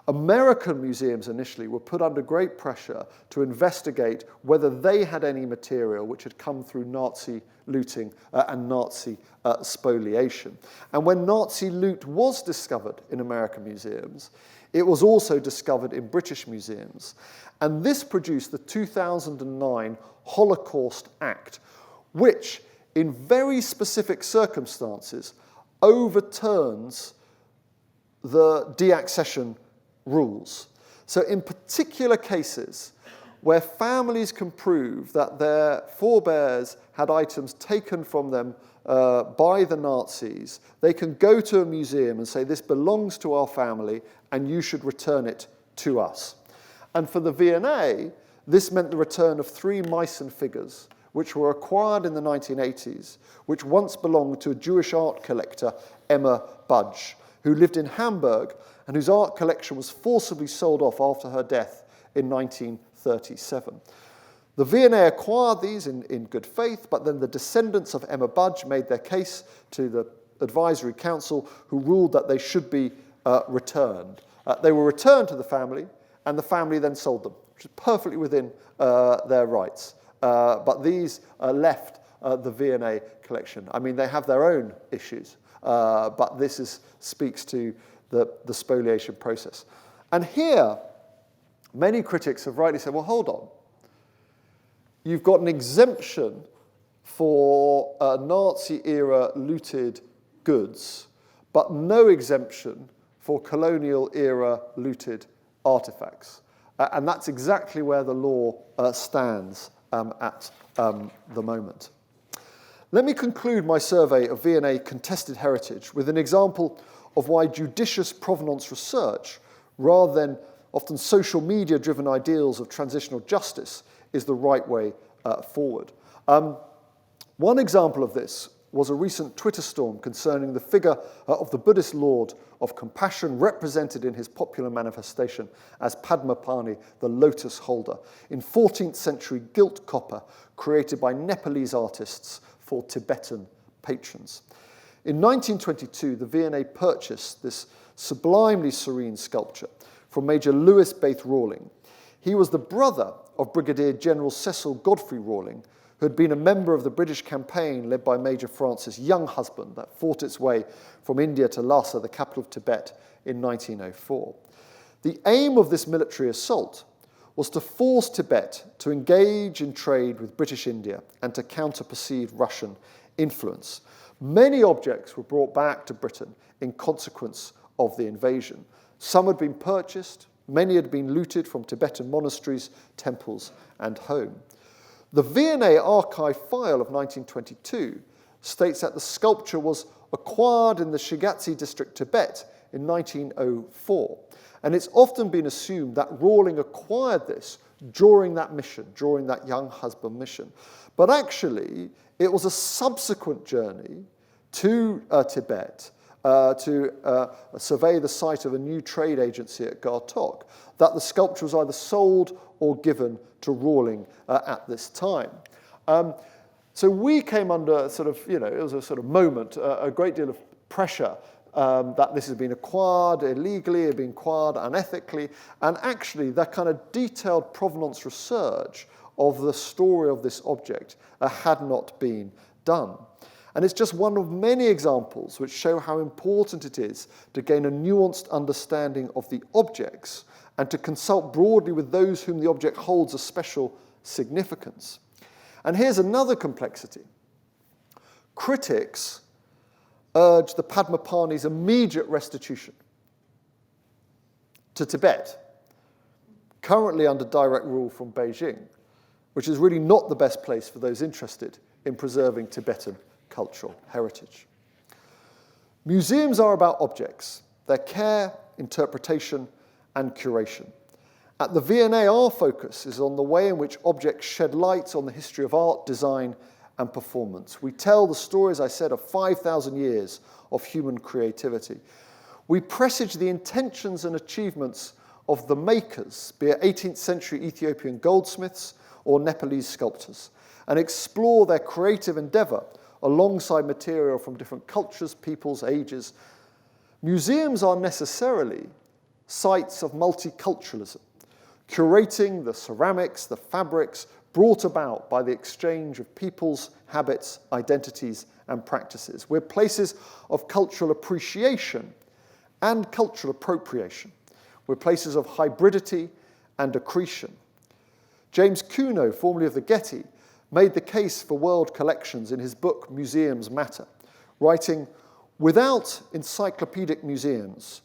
American museums initially were put under great pressure to investigate whether they had any material which had come through Nazi looting and Nazi spoliation. And when Nazi loot was discovered in American museums, it was also discovered in British museums. And this produced the 2009 Holocaust Act, which, in very specific circumstances, overturns the deaccession rules. So in particular cases where families can prove that their forebears had items taken from them by the Nazis, they can go to a museum and say, this belongs to our family and you should return it to us. And for the V&A, this meant the return of 3 Meissen figures, which were acquired in the 1980s, which once belonged to a Jewish art collector, Emma Budge, who lived in Hamburg and whose art collection was forcibly sold off after her death in 1937. The V&A acquired these in good faith, but then the descendants of Emma Budge made their case to the Advisory Council, who ruled that they should be returned. They were returned to the family, and the family then sold them, which is perfectly within their rights. But these left the V&A collection. I mean, they have their own issues, but this speaks to the spoliation process. And here, many critics have rightly said, well, hold on. You've got an exemption for Nazi-era looted goods, but no exemption for colonial-era looted artifacts. And that's exactly where the law stands at the moment. Let me conclude my survey of V&A contested heritage with an example of why judicious provenance research, rather than often social media-driven ideals of transitional justice, is the right way forward. One example of this was a recent Twitter storm concerning the figure of the Buddhist Lord of Compassion represented in his popular manifestation as Padmapani, the lotus holder, in 14th century gilt copper created by Nepalese artists for Tibetan patrons. In 1922, the V&A purchased this sublimely serene sculpture from Major Lewis Baith Rawling. He was the brother of Brigadier General Cecil Godfrey Rawling, who had been a member of the British campaign led by Major Francis Younghusband that fought its way from India to Lhasa, the capital of Tibet, in 1904. The aim of this military assault was to force Tibet to engage in trade with British India and to counter perceived Russian influence. Many objects were brought back to Britain in consequence of the invasion. Some had been purchased, many had been looted from Tibetan monasteries, temples, and home. The V&A archive file of 1922 states that the sculpture was acquired in the Shigatse district, Tibet, in 1904. And it's often been assumed that Rawling acquired this during that mission, during that Younghusband mission. But actually, it was a subsequent journey to Tibet to survey the site of a new trade agency at Gartok that the sculpture was either sold or given to Rawling at this time. So we came under sort of, it was a sort of moment, a great deal of pressure that this had been acquired illegally, had been acquired unethically, and actually that kind of detailed provenance research of the story of this object had not been done. And it's just one of many examples which show how important it is to gain a nuanced understanding of the objects and to consult broadly with those whom the object holds a special significance. And here's another complexity. Critics urge the Padmapani's immediate restitution to Tibet, currently under direct rule from Beijing, which is really not the best place for those interested in preserving Tibetan cultural heritage. Museums are about objects, their care, interpretation, and curation. At the V&A, our focus is on the way in which objects shed light on the history of art, design, and performance. We tell the story, as I said, of 5,000 years of human creativity. We presage the intentions and achievements of the makers, be it 18th century Ethiopian goldsmiths or Nepalese sculptors, and explore their creative endeavor alongside material from different cultures, peoples, ages. Museums are necessarily sites of multiculturalism, curating the ceramics, the fabrics brought about by the exchange of peoples, habits, identities, and practices. We're places of cultural appreciation and cultural appropriation. We're places of hybridity and accretion. James Cuno, formerly of the Getty, made the case for world collections in his book Museums Matter, writing, "Without encyclopedic museums,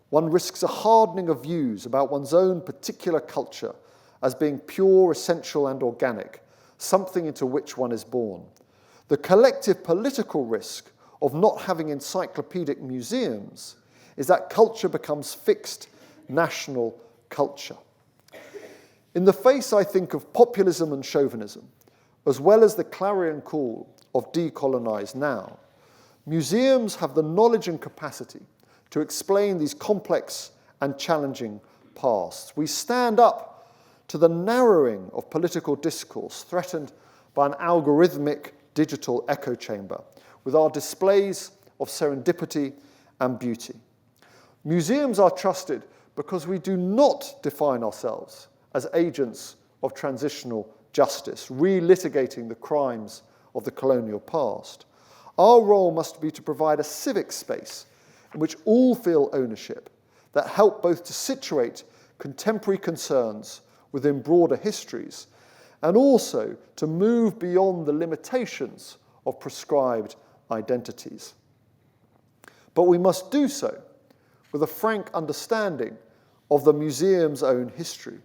one risks a hardening of views about one's own particular culture as being pure, essential, and organic, something into which one is born. The collective political risk of not having encyclopedic museums is that culture becomes fixed national culture." In the face, I think, of populism and chauvinism, as well as the clarion call of decolonize now, museums have the knowledge and capacity to explain these complex and challenging pasts. We stand up to the narrowing of political discourse threatened by an algorithmic digital echo chamber with our displays of serendipity and beauty. Museums are trusted because we do not define ourselves as agents of transitional justice, relitigating the crimes of the colonial past. Our role must be to provide a civic space in which all feel ownership that help both to situate contemporary concerns within broader histories and also to move beyond the limitations of prescribed identities. But we must do so with a frank understanding of the museum's own history,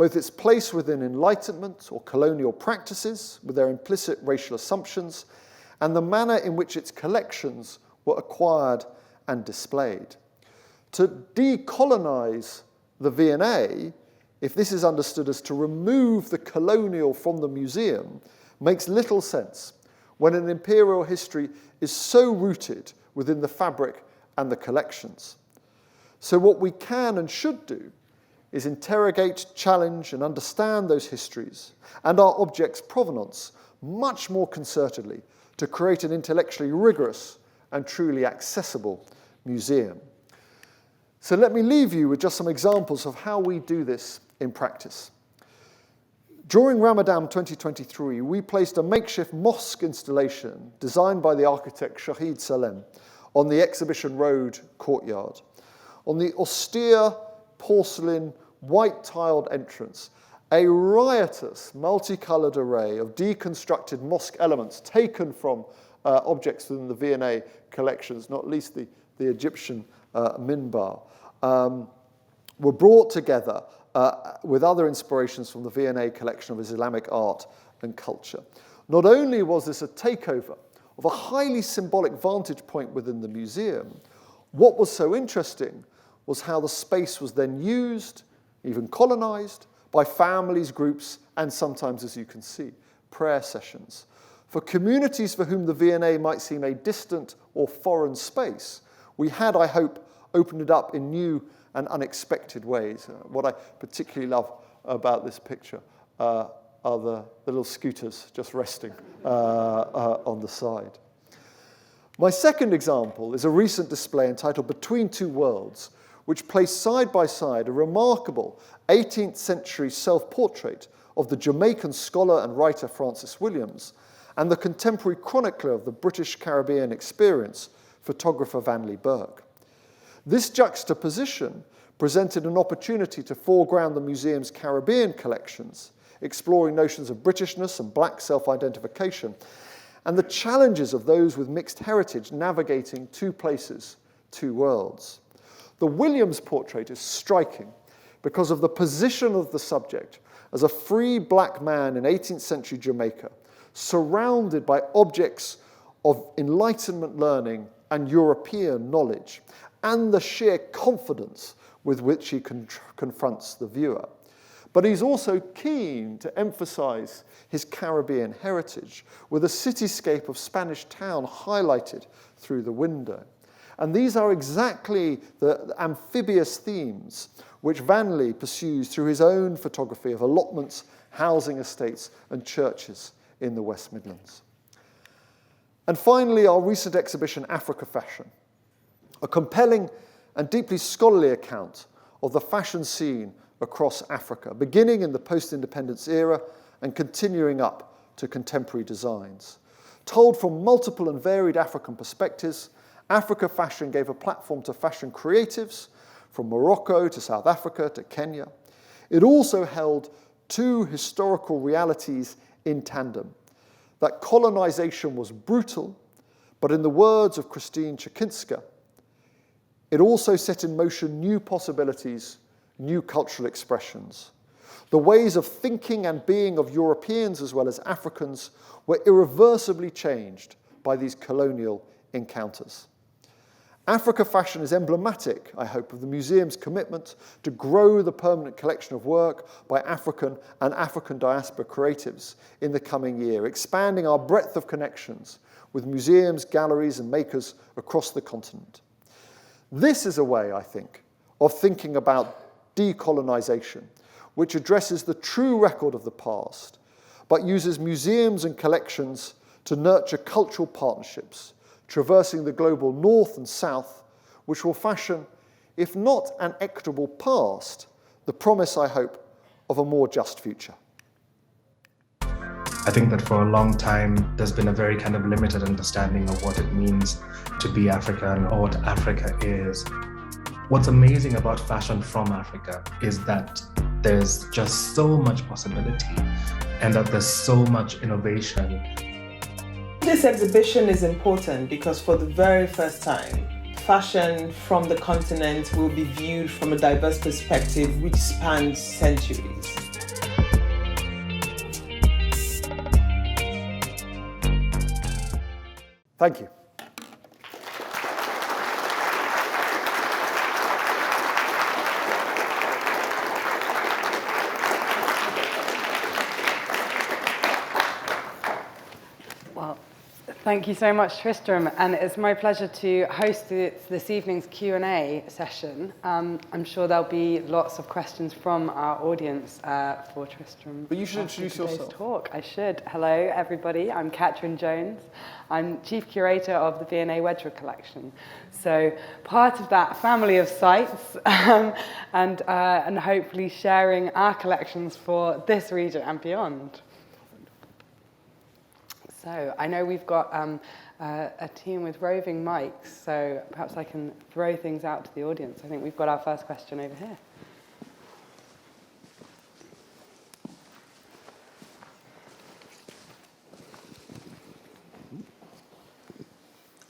both its place within Enlightenment or colonial practices with their implicit racial assumptions, and the manner in which its collections were acquired and displayed. To decolonize the V&A, if this is understood as to remove the colonial from the museum, makes little sense when an imperial history is so rooted within the fabric and the collections. So what we can and should do is interrogate, challenge, and understand those histories and our objects' provenance much more concertedly to create an intellectually rigorous and truly accessible museum. So let me leave you with just some examples of how we do this in practice. During Ramadan 2023, we placed a makeshift mosque installation designed by the architect Shahid Salem on the Exhibition Road courtyard. On the austere porcelain white-tiled entrance, a riotous multicolored array of deconstructed mosque elements taken from objects within the V&A collections, not least the Egyptian minbar, were brought together with other inspirations from the V&A collection of Islamic art and culture. Not only was this a takeover of a highly symbolic vantage point within the museum, what was so interesting was how the space was then used, even colonized, by families, groups, and sometimes, as you can see, prayer sessions. For communities for whom the V&A might seem a distant or foreign space, we had, I hope, opened it up in new and unexpected ways. What I particularly love about this picture are the little scooters just resting on the side. My second example is a recent display entitled Between Two Worlds, which placed side by side a remarkable 18th century self-portrait of the Jamaican scholar and writer Francis Williams and the contemporary chronicler of the British Caribbean experience, photographer Vanley Burke. This juxtaposition presented an opportunity to foreground the museum's Caribbean collections, exploring notions of Britishness and black self-identification, and the challenges of those with mixed heritage navigating two places, two worlds. The Williams portrait is striking because of the position of the subject as a free black man in 18th century Jamaica, surrounded by objects of Enlightenment learning and European knowledge, and the sheer confidence with which he confronts the viewer. But he's also keen to emphasize his Caribbean heritage, with a cityscape of Spanish town highlighted through the window. And these are exactly the amphibious themes which Vanley pursues through his own photography of allotments, housing estates, and churches in the West Midlands. And finally, our recent exhibition, Africa Fashion, a compelling and deeply scholarly account of the fashion scene across Africa, beginning in the post-independence era and continuing up to contemporary designs. Told from multiple and varied African perspectives, Africa Fashion gave a platform to fashion creatives from Morocco to South Africa to Kenya. It also held two historical realities in tandem: that colonization was brutal, but in the words of Christine Chakinska, it also set in motion new possibilities, new cultural expressions. The ways of thinking and being of Europeans as well as Africans were irreversibly changed by these colonial encounters. Africa Fashion is emblematic, I hope, of the museum's commitment to grow the permanent collection of work by African and African diaspora creatives in the coming year, expanding our breadth of connections with museums, galleries, and makers across the continent. This is a way, I think, of thinking about decolonization, which addresses the true record of the past, but uses museums and collections to nurture cultural partnerships, traversing the global north and south, which will fashion, if not an equitable past, the promise, I hope, of a more just future. I think that for a long time, there's been a very kind of limited understanding of what it means to be African or what Africa is. What's amazing about fashion from Africa is that there's just so much possibility and that there's so much innovation. This exhibition is important because for the very first time, fashion from the continent will be viewed from a diverse perspective which spans centuries. Thank you. Well, thank you so much, Tristram, and it's my pleasure to host this evening's Q&A session. I'm sure there'll be lots of questions from our audience for Tristram. But you should introduce yourself. Talk. I should. Hello, everybody. I'm Catherine Jones. I'm Chief Curator of the V&A Wedgwood Collection. So part of that family of sites and hopefully sharing our collections for this region and beyond. So I know we've got a team with roving mics, so perhaps I can throw things out to the audience. I think we've got our first question over here.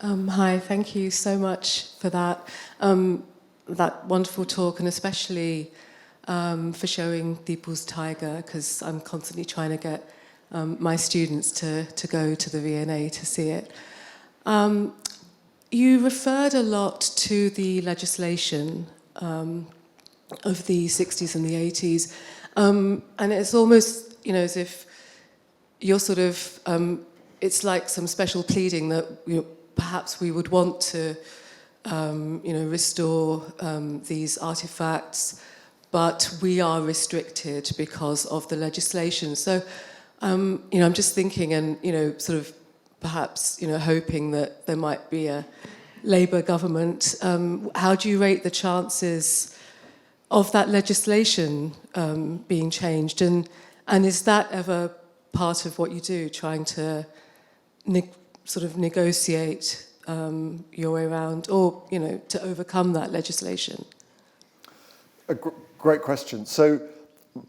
Hi, thank you so much for that wonderful talk, and especially for showing Deepal's Tiger, because I'm constantly trying to get my students to go to the V&A to see it. You referred a lot to the legislation of the 60s and the 80s, and it's almost, as if you're sort of, it's like some special pleading that perhaps we would want to, restore these artifacts, but we are restricted because of the legislation. So, I'm just thinking and, sort of perhaps, hoping that there might be a Labour government. How do you rate the chances of that legislation being changed? And is that ever part of what you do, trying to sort of negotiate your way around or, to overcome that legislation? A great question. So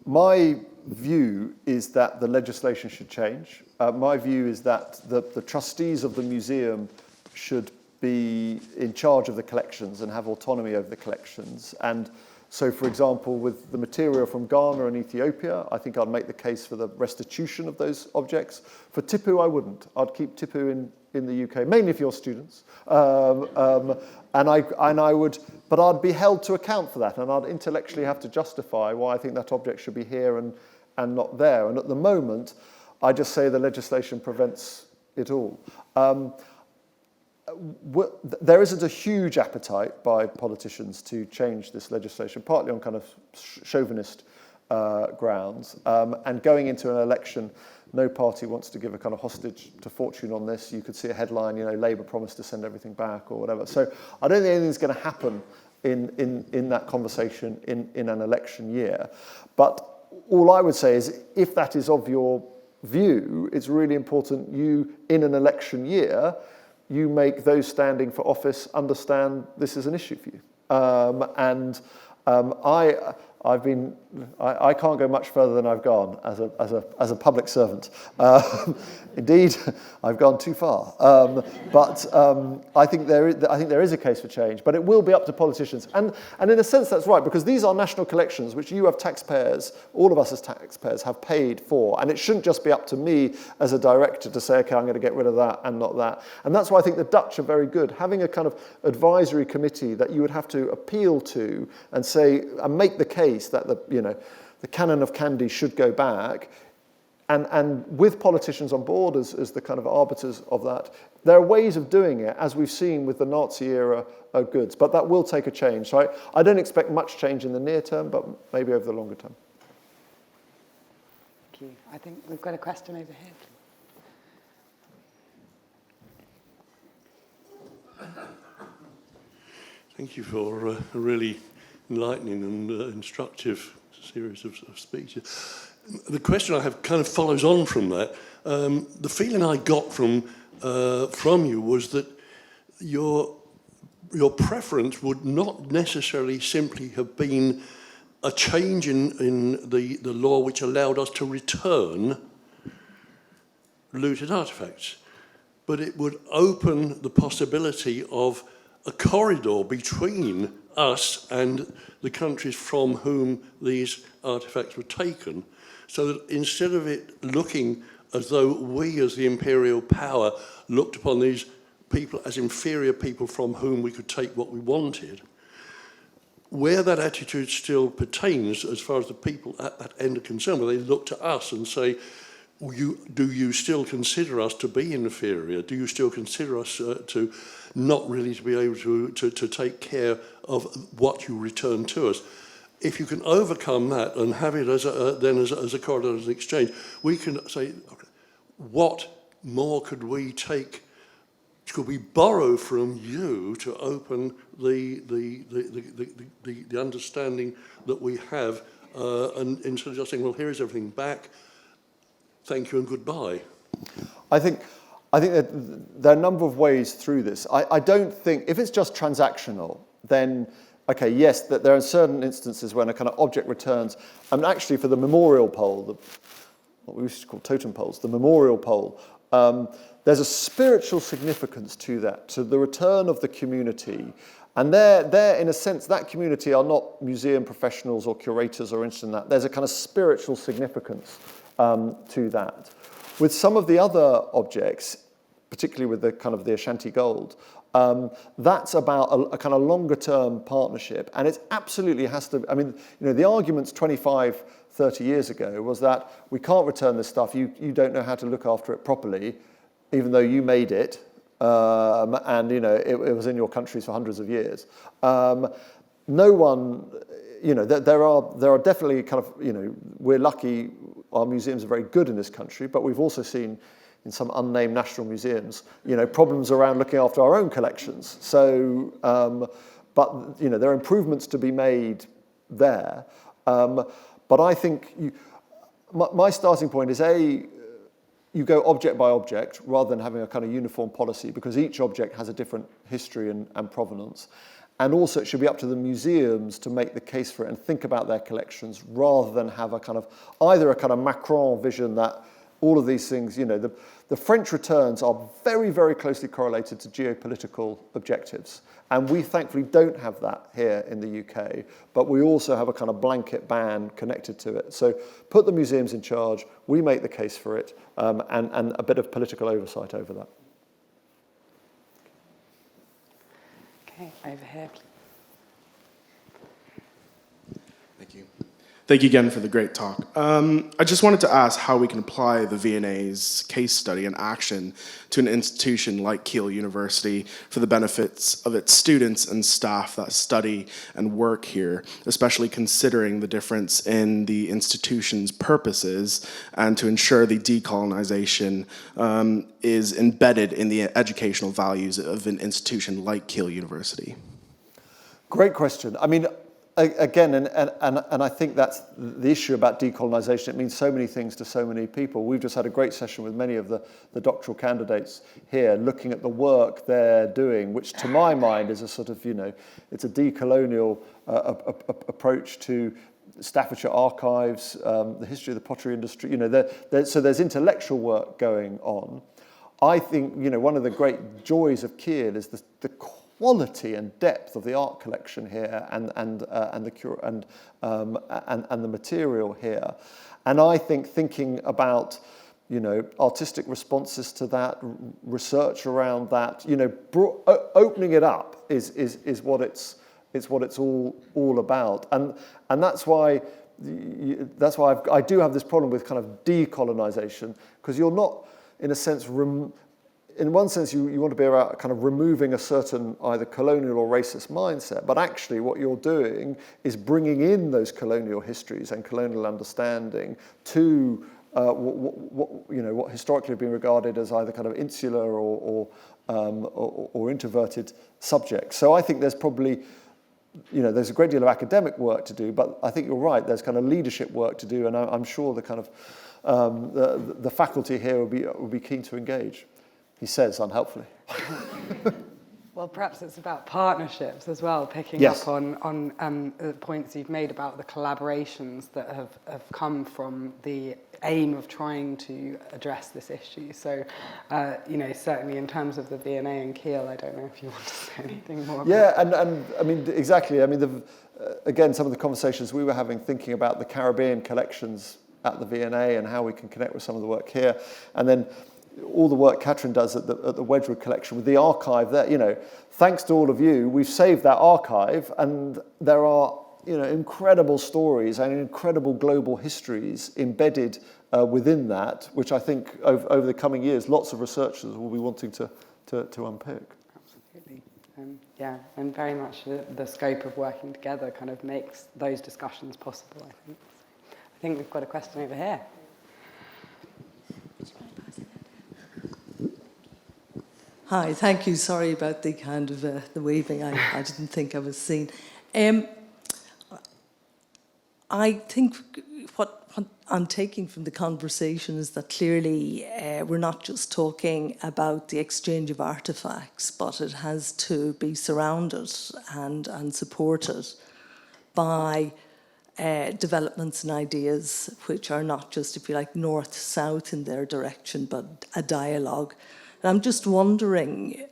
my view is that the legislation should change. My view is that the trustees of the museum should be in charge of the collections and have autonomy over the collections. And so, for example, with the material from Ghana and Ethiopia, I think I'd make the case for the restitution of those objects. For Tipu, I wouldn't. I'd keep Tipu in the UK, mainly for your students. And I would, but I'd be held to account for that, and I'd intellectually have to justify why I think that object should be here and not there. And at the moment, I just say the legislation prevents it all. There isn't a huge appetite by politicians to change this legislation, partly on kind of chauvinist grounds. And going into an election, no party wants to give a kind of hostage to fortune on this. You could see a headline, Labour promised to send everything back or whatever. So I don't think anything's going to happen in that conversation in an election year. But all I would say is, if that is of your view, it's really important you, in an election year, you make those standing for office understand this is an issue for you. I can't go much further than I've gone as a public servant. Indeed, I've gone too far. But I think there is a case for change. But it will be up to politicians, and in a sense that's right, because these are national collections which you have taxpayers, all of us as taxpayers, have paid for, and it shouldn't just be up to me as a director to say, okay, I'm going to get rid of that and not that. And that's why I think the Dutch are very good, having a kind of advisory committee that you would have to appeal to and say and make the case that the canon of Kandy should go back, and with politicians on board as the kind of arbiters of that, there are ways of doing it, as we've seen with the Nazi era goods, but that will take a change. So I don't expect much change in the near term, but maybe over the longer term. Thank you. I think we've got a question over here. Thank you for a really enlightening and instructive series of speeches. The question I have kind of follows on from that. The feeling I got from you was that your preference would not necessarily simply have been a change in the law which allowed us to return looted artifacts, but it would open the possibility of a corridor between us and the countries from whom these artifacts were taken, so that instead of it looking as though we as the imperial power looked upon these people as inferior people from whom we could take what we wanted, where that attitude still pertains as far as the people at that end are concerned, where they look to us and say, do you still consider us to be inferior? Do you still consider us to not really to be able to take care of what you return to us? If you can overcome that and have it as a corridor, as an exchange, we can say, okay, what more could we take? Could we borrow from you to open the understanding that we have, and instead of just saying, well, here is everything back, thank you and goodbye. I think that there are a number of ways through this. I don't think, if it's just transactional, then, okay, yes, that there are certain instances when a kind of object returns. I mean, actually, for the memorial pole, what we used to call totem poles, the memorial pole, there's a spiritual significance to that, to the return of the community. And they're, in a sense, that community are not museum professionals or curators or interested in that. There's a kind of spiritual significance to that. With some of the other objects, particularly with the kind of the Ashanti gold, that's about a kind of longer term partnership. And it absolutely has to, I mean, you know, the arguments 25, 30 years ago was that we can't return this stuff, you don't know how to look after it properly, even though you made it, and you know it was in your countries for hundreds of years. No one, you know, there are definitely kind of, you know, we're lucky, our museums are very good in this country, but we've also seen in some unnamed national museums, you know, problems around looking after our own collections. So, but you know, there are improvements to be made there. But I think my starting point is you go object by object rather than having a kind of uniform policy, because each object has a different history and provenance. And also it should be up to the museums to make the case for it and think about their collections rather than have a kind of, either a kind of Macron vision that all of these things, you know, the French returns are very, very closely correlated to geopolitical objectives. And we thankfully don't have that here in the UK, but we also have a kind of blanket ban connected to it. So put the museums in charge, we make the case for it, and a bit of political oversight over that. Okay, over here. Thank you. Thank you again for the great talk. I just wanted to ask how we can apply the V&A's case study and action to an institution like Keele University for the benefits of its students and staff that study and work here, especially considering the difference in the institution's purposes and to ensure the decolonization is embedded in the educational values of an institution like Keele University. Great question. I mean, again, and I think that's the issue about decolonization. It means so many things to so many people. We've just had a great session with many of the doctoral candidates here, looking at the work they're doing, which to my mind is a sort of, you know, it's a decolonial approach to Staffordshire archives, the history of the pottery industry. You know, so there's intellectual work going on. I think, you know, one of the great joys of Keele is the quality and depth of the art collection here, and the material here, and I think thinking about, you know, artistic responses to that, research around that, you know, opening it up is what it's all about, and that's why I do have this problem with kind of decolonization, because you're not, in a sense, in one sense, you want to be about kind of removing a certain either colonial or racist mindset, but actually what you're doing is bringing in those colonial histories and colonial understanding to what historically have been regarded as either kind of insular or introverted subjects. So I think there's probably, you know, there's a great deal of academic work to do, but I think you're right. There's kind of leadership work to do, and I'm sure the kind of the faculty here will be keen to engage. He says unhelpfully. Well, perhaps it's about partnerships as well, picking yes. up on the points you've made about the collaborations that have come from the aim of trying to address this issue. So, you know, certainly in terms of the V&A and Keele, I don't know if you want to say anything more about that. And I mean, exactly. I mean, again, some of the conversations we were having thinking about the Caribbean collections at the V&A and how we can connect with some of the work here. And then, all the work Catherine does at the Wedgwood collection with the archive there, thanks to all of you, we've saved that archive, and there are incredible stories and incredible global histories embedded within that, which I think over the coming years, lots of researchers will be wanting to unpick. Absolutely. And very much the scope of working together kind of makes those discussions possible, I think. I think we've got a question over here. Hi, thank you. Sorry about the kind of the waving. I didn't think I was seen. I think what I'm taking from the conversation is that clearly we're not just talking about the exchange of artefacts, but it has to be surrounded and supported by developments and ideas which are not just, if you like, north-south in their direction, but a dialogue. And I'm just wondering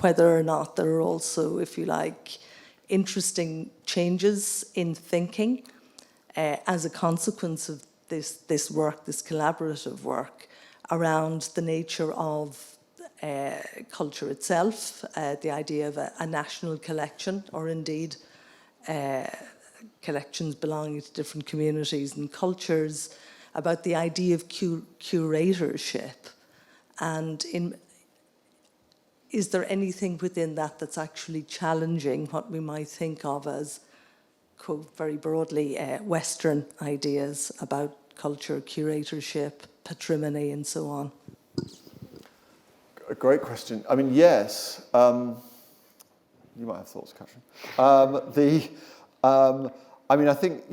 whether or not there are also, if you like, interesting changes in thinking as a consequence of this work, this collaborative work, around the nature of culture itself, the idea of a national collection, or indeed collections belonging to different communities and cultures, about the idea of curatorship. And is there anything within that that's actually challenging what we might think of as, quote, very broadly, Western ideas about culture, curatorship, patrimony, and so on? A great question. I mean, yes. You might have thoughts, Catherine. I think,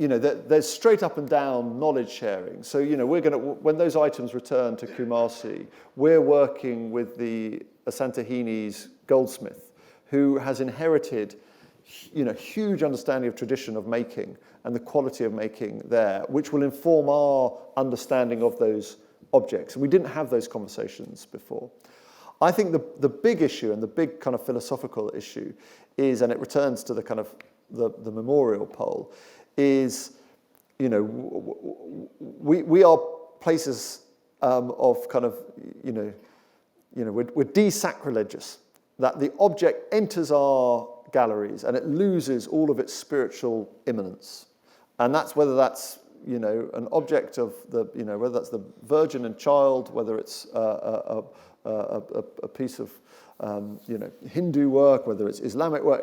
there's straight up and down knowledge sharing. So, we're going to, when those items return to Kumasi, we're working with the Asantehini's goldsmith, who has inherited, huge understanding of tradition of making and the quality of making there, which will inform our understanding of those objects. And we didn't have those conversations before. I think the big issue and the big kind of philosophical issue is, and it returns to the kind of the memorial pole, is, we are places of kind of, we're de-sacrilegious, that the object enters our galleries and it loses all of its spiritual immanence. And that's whether that's, an object of the, whether that's the Virgin and Child, whether it's a piece of Hindu work, whether it's Islamic work,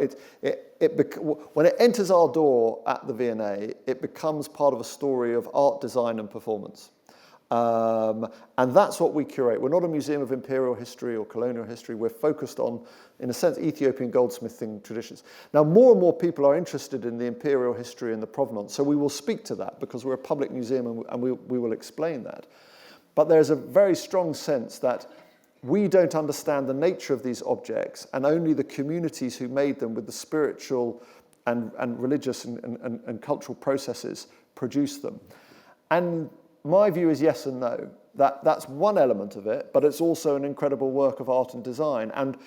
when it enters our door at the V&A, it becomes part of a story of art, design, and performance. And that's what we curate. We're not a museum of imperial history or colonial history. We're focused on, in a sense, Ethiopian goldsmithing traditions. Now, more and more people are interested in the imperial history and the provenance, so we will speak to that because we're a public museum and we will explain that. But there's a very strong sense that we don't understand the nature of these objects, and only the communities who made them with the spiritual and religious and cultural processes produce them. And my view is yes and no. That's one element of it, but it's also an incredible work of art and design. And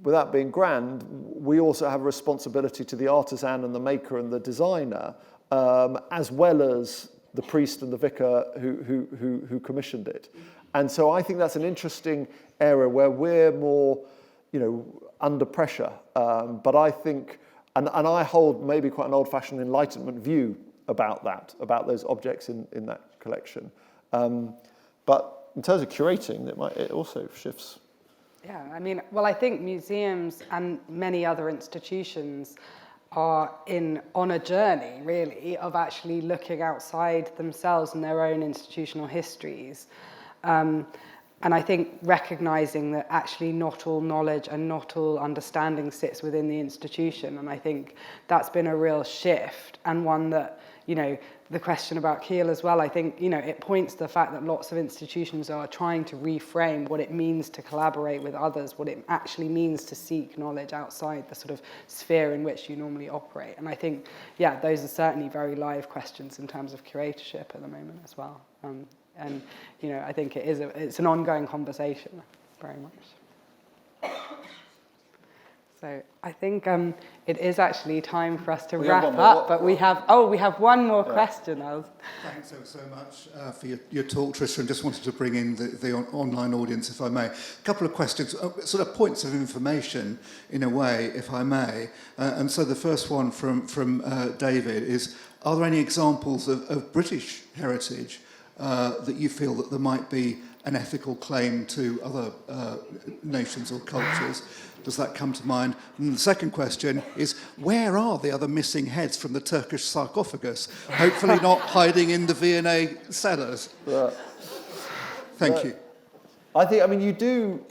without being grand, we also have a responsibility to the artisan and the maker and the designer, as well as the priest and the vicar who commissioned it. And so I think that's an interesting area where we're more, under pressure. But I think, and I hold maybe quite an old-fashioned Enlightenment view about that, about those objects in that collection. But in terms of curating, it also shifts. Yeah, I think museums and many other institutions are on a journey, really, of actually looking outside themselves and their own institutional histories. And I think recognizing that actually not all knowledge and not all understanding sits within the institution. And I think that's been a real shift, and one that, the question about Kiel as well, I think, it points to the fact that lots of institutions are trying to reframe what it means to collaborate with others, what it actually means to seek knowledge outside the sort of sphere in which you normally operate. And I think, those are certainly very live questions in terms of curatorship at the moment as well. And I think it's an ongoing conversation, very much. So I think it is actually time for us to wrap up, but we have one more question. Thanks so much for your talk, Tristram. Just wanted to bring in the online audience, if I may. A couple of questions, sort of points of information, in a way, if I may. And so the first one from David is, are there any examples of British heritage that you feel that there might be an ethical claim to other nations or cultures? Does that come to mind? And the second question is, where are the other missing heads from the Turkish sarcophagus? Hopefully not hiding in the V&A cellars. Thank you. I mean, you do,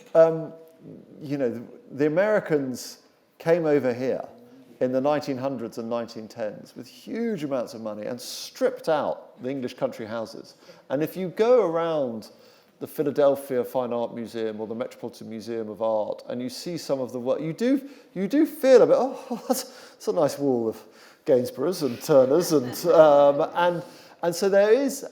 you know, the Americans came over here in the 1900s and 1910s with huge amounts of money and stripped out the English country houses. And if you go around the Philadelphia Fine Art Museum or the Metropolitan Museum of Art, and you see some of the work, you do feel a bit, oh, that's a nice wall of Gainsboroughs and Turners, and so there is,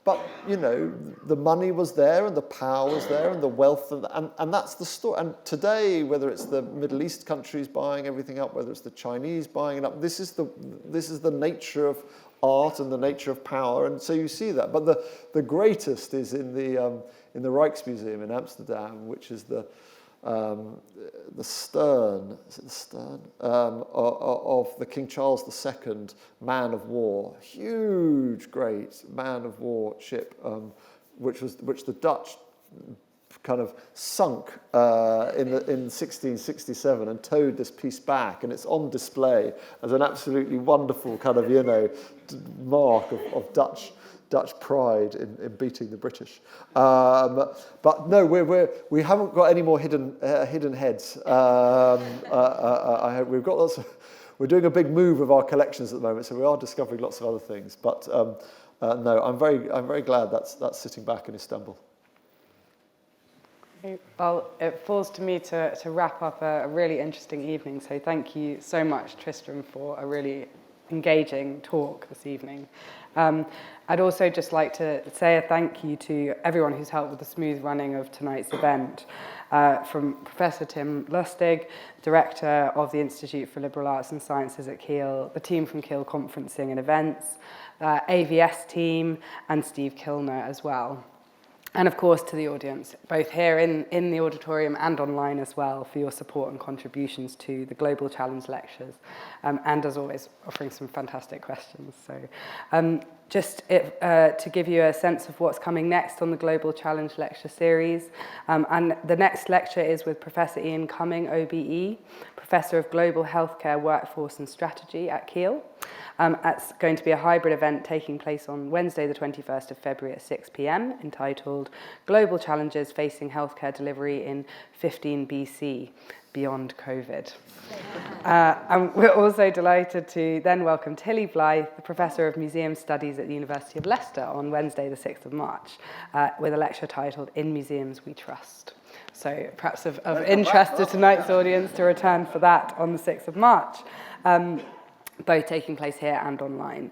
but you know, the money was there, and the power was there, and the wealth, and that's the story. And today, whether it's the Middle East countries buying everything up, whether it's the Chinese buying it up, this is the nature of art and the nature of power, and so you see that. But the greatest is in the Rijksmuseum in Amsterdam, which is the stern, is it the stern, of the King Charles II man of war, huge, great man of war ship, which the Dutch kind of sunk in 1667 and towed this piece back, and it's on display as an absolutely wonderful kind of, you know, mark of Dutch pride in beating the British. But no, we haven't got any more hidden heads. I hope we've got lots of. We're doing a big move of our collections at the moment, so we are discovering lots of other things. But no, I'm very glad that's sitting back in Istanbul. Well, it falls to me to wrap up a really interesting evening. So thank you so much, Tristram, for a really engaging talk this evening. I'd also just like to say a thank you to everyone who's helped with the smooth running of tonight's event, from Professor Tim Lustig, Director of the Institute for Liberal Arts and Sciences at Keele, the team from Keele Conferencing and Events, AVS team, and Steve Kilner as well. And of course to the audience, both here in the auditorium and online as well, for your support and contributions to the Global Challenge lectures, and as always, offering some fantastic questions. So just to give you a sense of what's coming next on the Global Challenge lecture series, and the next lecture is with Professor Ian Cumming, OBE, Professor of Global Healthcare Workforce and Strategy at Keele. It's going to be a hybrid event taking place on Wednesday, the 21st of February at 6 p.m, entitled Global Challenges Facing Healthcare Delivery in 15 BC, Beyond COVID. And we're also delighted to then welcome Tilly Blythe, the Professor of Museum Studies at the University of Leicester, on Wednesday, the 6th of March, with a lecture titled In Museums We Trust. So perhaps of interest to tonight's audience to return for that on the 6th of March. Both taking place here and online.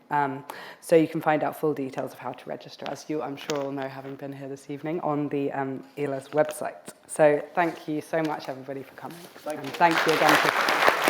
So you can find out full details of how to register, as you, I'm sure, will know, having been here this evening, on the ELA's website. So thank you so much, everybody, for coming. Thank you again.